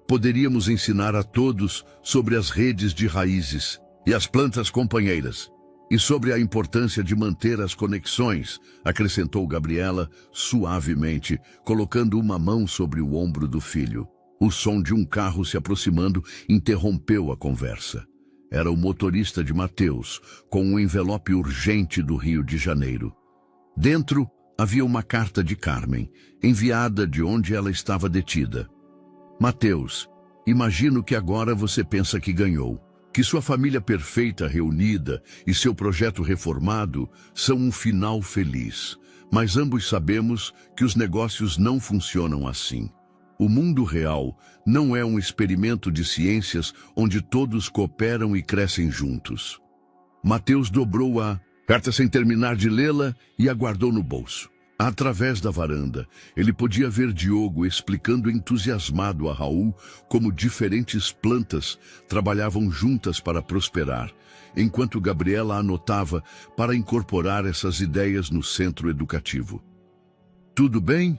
"Poderíamos ensinar a todos sobre as redes de raízes e as plantas companheiras." E sobre a importância de manter as conexões, acrescentou Gabriela suavemente, colocando uma mão sobre o ombro do filho. O som de um carro se aproximando interrompeu a conversa. Era o motorista de Mateus, com um envelope urgente do Rio de Janeiro. Dentro havia uma carta de Carmen, enviada de onde ela estava detida. Mateus, imagino que agora você pensa que ganhou, que sua família perfeita reunida e seu projeto reformado são um final feliz. Mas ambos sabemos que os negócios não funcionam assim. O mundo real não é um experimento de ciências onde todos cooperam e crescem juntos. Mateus dobrou a carta sem terminar de lê-la e a guardou no bolso. Através da varanda, ele podia ver Diogo explicando entusiasmado a Raul como diferentes plantas trabalhavam juntas para prosperar, enquanto Gabriela anotava para incorporar essas ideias no centro educativo. "Tudo bem?"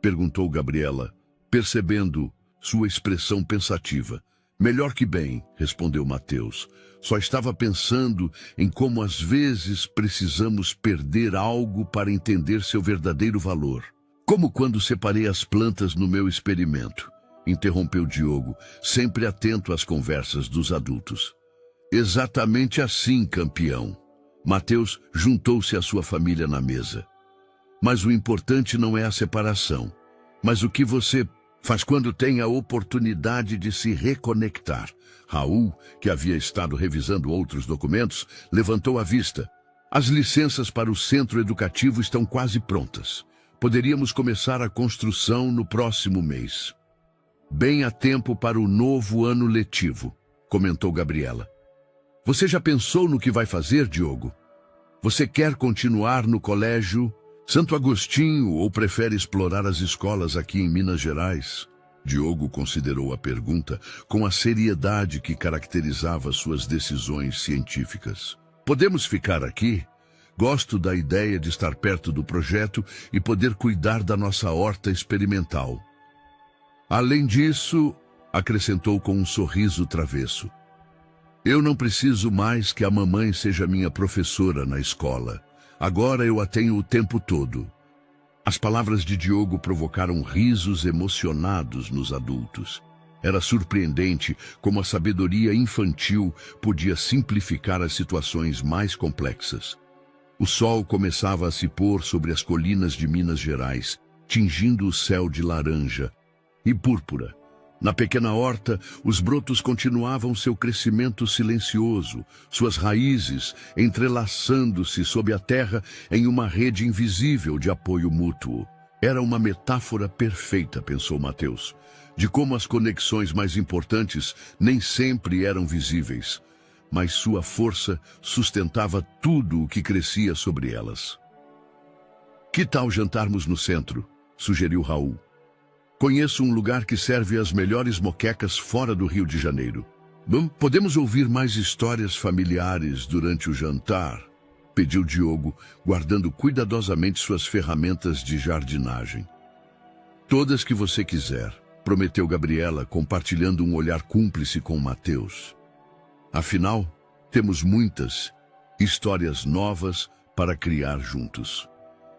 perguntou Gabriela, percebendo sua expressão pensativa. "Melhor que bem", respondeu Mateus. "Só estava pensando em como às vezes precisamos perder algo para entender seu verdadeiro valor. Como quando separei as plantas no meu experimento", interrompeu Diogo, sempre atento às conversas dos adultos. "Exatamente assim, campeão." Mateus juntou-se à sua família na mesa. "Mas o importante não é a separação, mas o que você faz quando tem a oportunidade de se reconectar." Raul, que havia estado revisando outros documentos, levantou a vista. "As licenças para o centro educativo estão quase prontas. Poderíamos começar a construção no próximo mês." "Bem a tempo para o novo ano letivo", comentou Gabriela. "Você já pensou no que vai fazer, Diogo? Você quer continuar no colégio Santo Agostinho ou prefere explorar as escolas aqui em Minas Gerais?" Diogo considerou a pergunta com a seriedade que caracterizava suas decisões científicas. "Podemos ficar aqui? Gosto da ideia de estar perto do projeto e poder cuidar da nossa horta experimental." "Além disso", acrescentou com um sorriso travesso, "eu não preciso mais que a mamãe seja minha professora na escola. Agora eu a tenho o tempo todo." As palavras de Diogo provocaram risos emocionados nos adultos. Era surpreendente como a sabedoria infantil podia simplificar as situações mais complexas. O sol começava a se pôr sobre as colinas de Minas Gerais, tingindo o céu de laranja e púrpura. Na pequena horta, os brotos continuavam seu crescimento silencioso, suas raízes entrelaçando-se sob a terra em uma rede invisível de apoio mútuo. Era uma metáfora perfeita, pensou Mateus, de como as conexões mais importantes nem sempre eram visíveis, mas sua força sustentava tudo o que crescia sobre elas. "Que tal jantarmos no centro?", sugeriu Raul. "Conheço um lugar que serve as melhores moquecas fora do Rio de Janeiro." "Bom, podemos ouvir mais histórias familiares durante o jantar?", pediu Diogo, guardando cuidadosamente suas ferramentas de jardinagem. "Todas que você quiser", prometeu Gabriela, compartilhando um olhar cúmplice com Mateus. "Afinal, temos muitas histórias novas para criar juntos."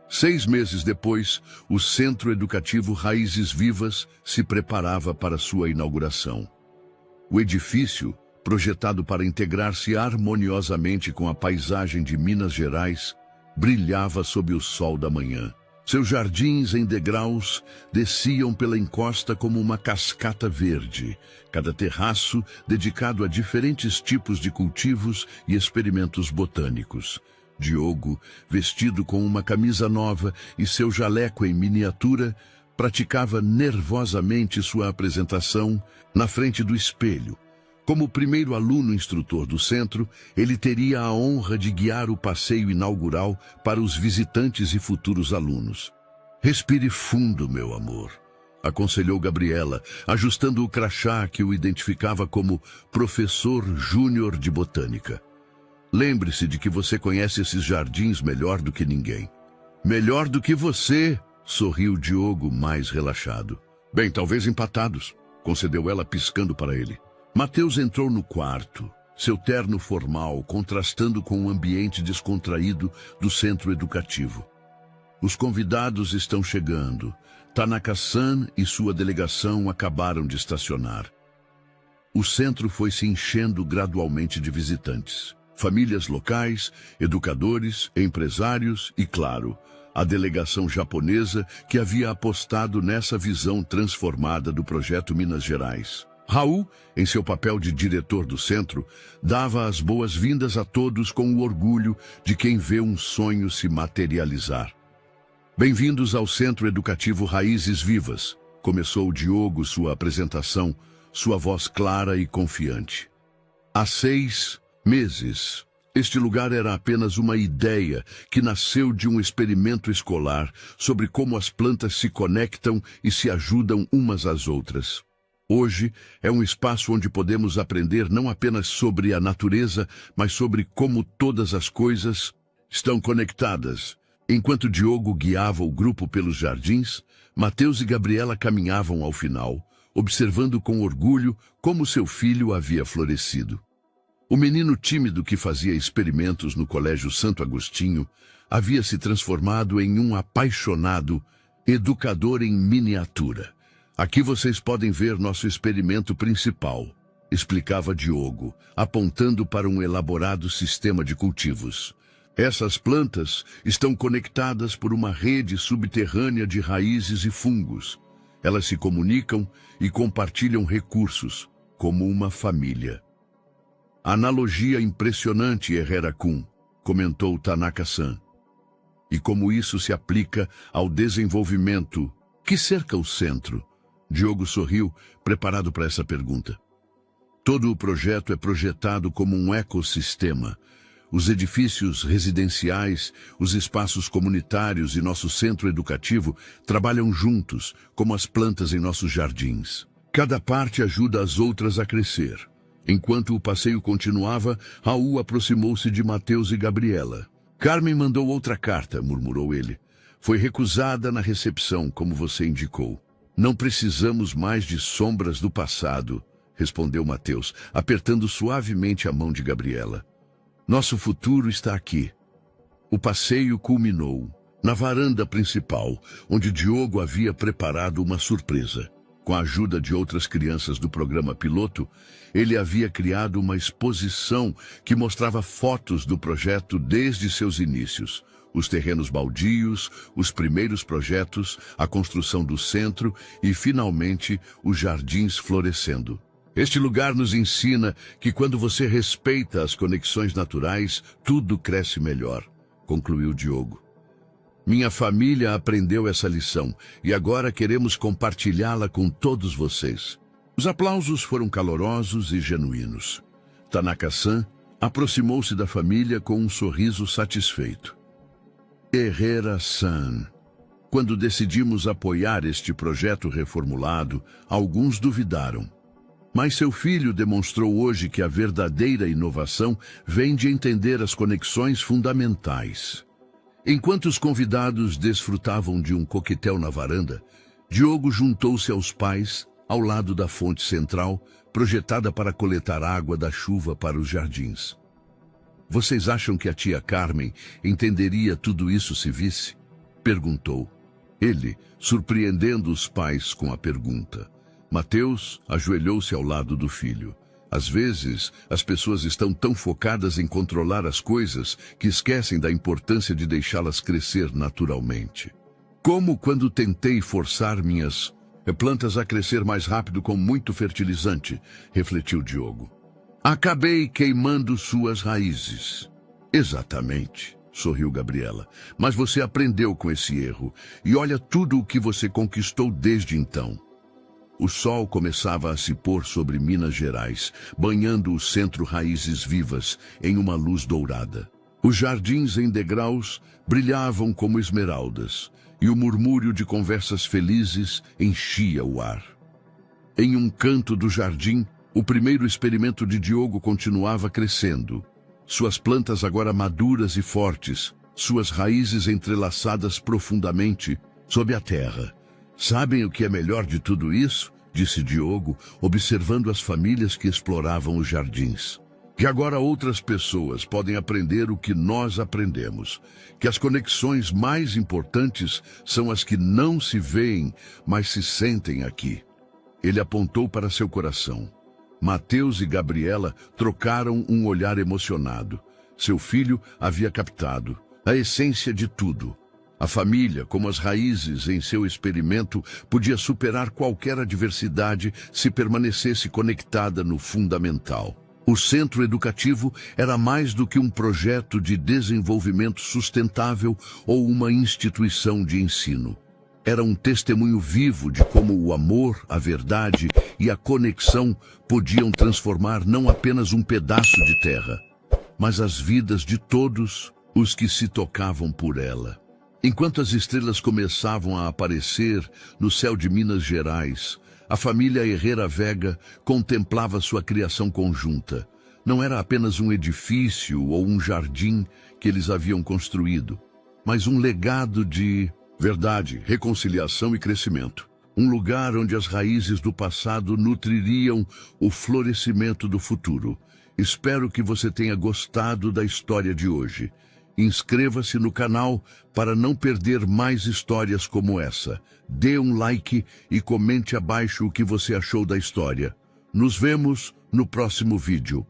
6 meses depois, o Centro Educativo Raízes Vivas se preparava para sua inauguração. O edifício, projetado para integrar-se harmoniosamente com a paisagem de Minas Gerais, brilhava sob o sol da manhã. Seus jardins em degraus desciam pela encosta como uma cascata verde, cada terraço dedicado a diferentes tipos de cultivos e experimentos botânicos. Diogo, vestido com uma camisa nova e seu jaleco em miniatura, praticava nervosamente sua apresentação na frente do espelho. Como primeiro aluno instrutor do centro, ele teria a honra de guiar o passeio inaugural para os visitantes e futuros alunos. "Respire fundo, meu amor", aconselhou Gabriela, ajustando o crachá que o identificava como professor júnior de botânica. "Lembre-se de que você conhece esses jardins melhor do que ninguém." "Melhor do que você", sorriu Diogo, mais relaxado. "Bem, talvez empatados", concedeu ela piscando para ele. Mateus entrou no quarto, seu terno formal contrastando com o ambiente descontraído do centro educativo. Os convidados estão chegando. Tanaka-san e sua delegação acabaram de estacionar. O centro foi se enchendo gradualmente de visitantes. Famílias locais, educadores, empresários e, claro, a delegação japonesa que havia apostado nessa visão transformada do projeto Minas Gerais. Raul, em seu papel de diretor do centro, dava as boas-vindas a todos com o orgulho de quem vê um sonho se materializar. Bem-vindos ao Centro Educativo Raízes Vivas, começou Diogo sua apresentação, sua voz clara e confiante. Há 6 meses, este lugar era apenas uma ideia que nasceu de um experimento escolar sobre como as plantas se conectam e se ajudam umas às outras. Hoje é um espaço onde podemos aprender não apenas sobre a natureza, mas sobre como todas as coisas estão conectadas. Enquanto Diogo guiava o grupo pelos jardins, Mateus e Gabriela caminhavam ao final, observando com orgulho como seu filho havia florescido. O menino tímido que fazia experimentos no Colégio Santo Agostinho havia se transformado em um apaixonado educador em miniatura. Aqui vocês podem ver nosso experimento principal, explicava Diogo, apontando para um elaborado sistema de cultivos. Essas plantas estão conectadas por uma rede subterrânea de raízes e fungos. Elas se comunicam e compartilham recursos, como uma família. Analogia impressionante, Herrera-kun, comentou Tanaka-san. E como isso se aplica ao desenvolvimento que cerca o centro? Diogo sorriu, preparado para essa pergunta. Todo o projeto é projetado como um ecossistema. Os edifícios residenciais, os espaços comunitários e nosso centro educativo trabalham juntos, como as plantas em nossos jardins. Cada parte ajuda as outras a crescer. Enquanto o passeio continuava, Raul aproximou-se de Mateus e Gabriela. Carmen mandou outra carta, murmurou ele. Foi recusada na recepção, como você indicou. Não precisamos mais de sombras do passado, respondeu Mateus, apertando suavemente a mão de Gabriela. Nosso futuro está aqui. O passeio culminou na varanda principal, onde Diogo havia preparado uma surpresa. Com a ajuda de outras crianças do programa piloto, ele havia criado uma exposição que mostrava fotos do projeto desde seus inícios. Os terrenos baldios, os primeiros projetos, a construção do centro e, finalmente, os jardins florescendo. Este lugar nos ensina que quando você respeita as conexões naturais, tudo cresce melhor, concluiu Diogo. Minha família aprendeu essa lição e agora queremos compartilhá-la com todos vocês. Os aplausos foram calorosos e genuínos. Tanaka-san aproximou-se da família com um sorriso satisfeito. Herrera-san. Quando decidimos apoiar este projeto reformulado, alguns duvidaram. Mas seu filho demonstrou hoje que a verdadeira inovação vem de entender as conexões fundamentais. Enquanto os convidados desfrutavam de um coquetel na varanda, Diogo juntou-se aos pais, ao lado da fonte central, projetada para coletar água da chuva para os jardins. Vocês acham que a tia Carmen entenderia tudo isso se visse? Perguntou. Ele, surpreendendo os pais com a pergunta. Mateus ajoelhou-se ao lado do filho. Às vezes, as pessoas estão tão focadas em controlar as coisas que esquecem da importância de deixá-las crescer naturalmente. Como quando tentei forçar minhas plantas a crescer mais rápido com muito fertilizante, refletiu Diogo. Acabei queimando suas raízes. Exatamente, sorriu Gabriela. Mas você aprendeu com esse erro e olha tudo o que você conquistou desde então. O sol começava a se pôr sobre Minas Gerais, banhando o centro Raízes Vivas em uma luz dourada. Os jardins em degraus brilhavam como esmeraldas, e o murmúrio de conversas felizes enchia o ar. Em um canto do jardim, o primeiro experimento de Diogo continuava crescendo. Suas plantas agora maduras e fortes, suas raízes entrelaçadas profundamente sob a terra. Sabem o que é melhor de tudo isso? Disse Diogo, observando as famílias que exploravam os jardins. Que agora outras pessoas podem aprender o que nós aprendemos, que as conexões mais importantes são as que não se veem, mas se sentem aqui. Ele apontou para seu coração. Mateus e Gabriela trocaram um olhar emocionado. Seu filho havia captado a essência de tudo. A família, como as raízes em seu experimento, podia superar qualquer adversidade se permanecesse conectada no fundamental. O centro educativo era mais do que um projeto de desenvolvimento sustentável ou uma instituição de ensino. Era um testemunho vivo de como o amor, a verdade e a conexão podiam transformar não apenas um pedaço de terra, mas as vidas de todos os que se tocavam por ela. Enquanto as estrelas começavam a aparecer no céu de Minas Gerais, a família Herrera Vega contemplava sua criação conjunta. Não era apenas um edifício ou um jardim que eles haviam construído, mas um legado de verdade, reconciliação e crescimento. Um lugar onde as raízes do passado nutririam o florescimento do futuro. Espero que você tenha gostado da história de hoje. Inscreva-se no canal para não perder mais histórias como essa. Dê um like e comente abaixo o que você achou da história. Nos vemos no próximo vídeo.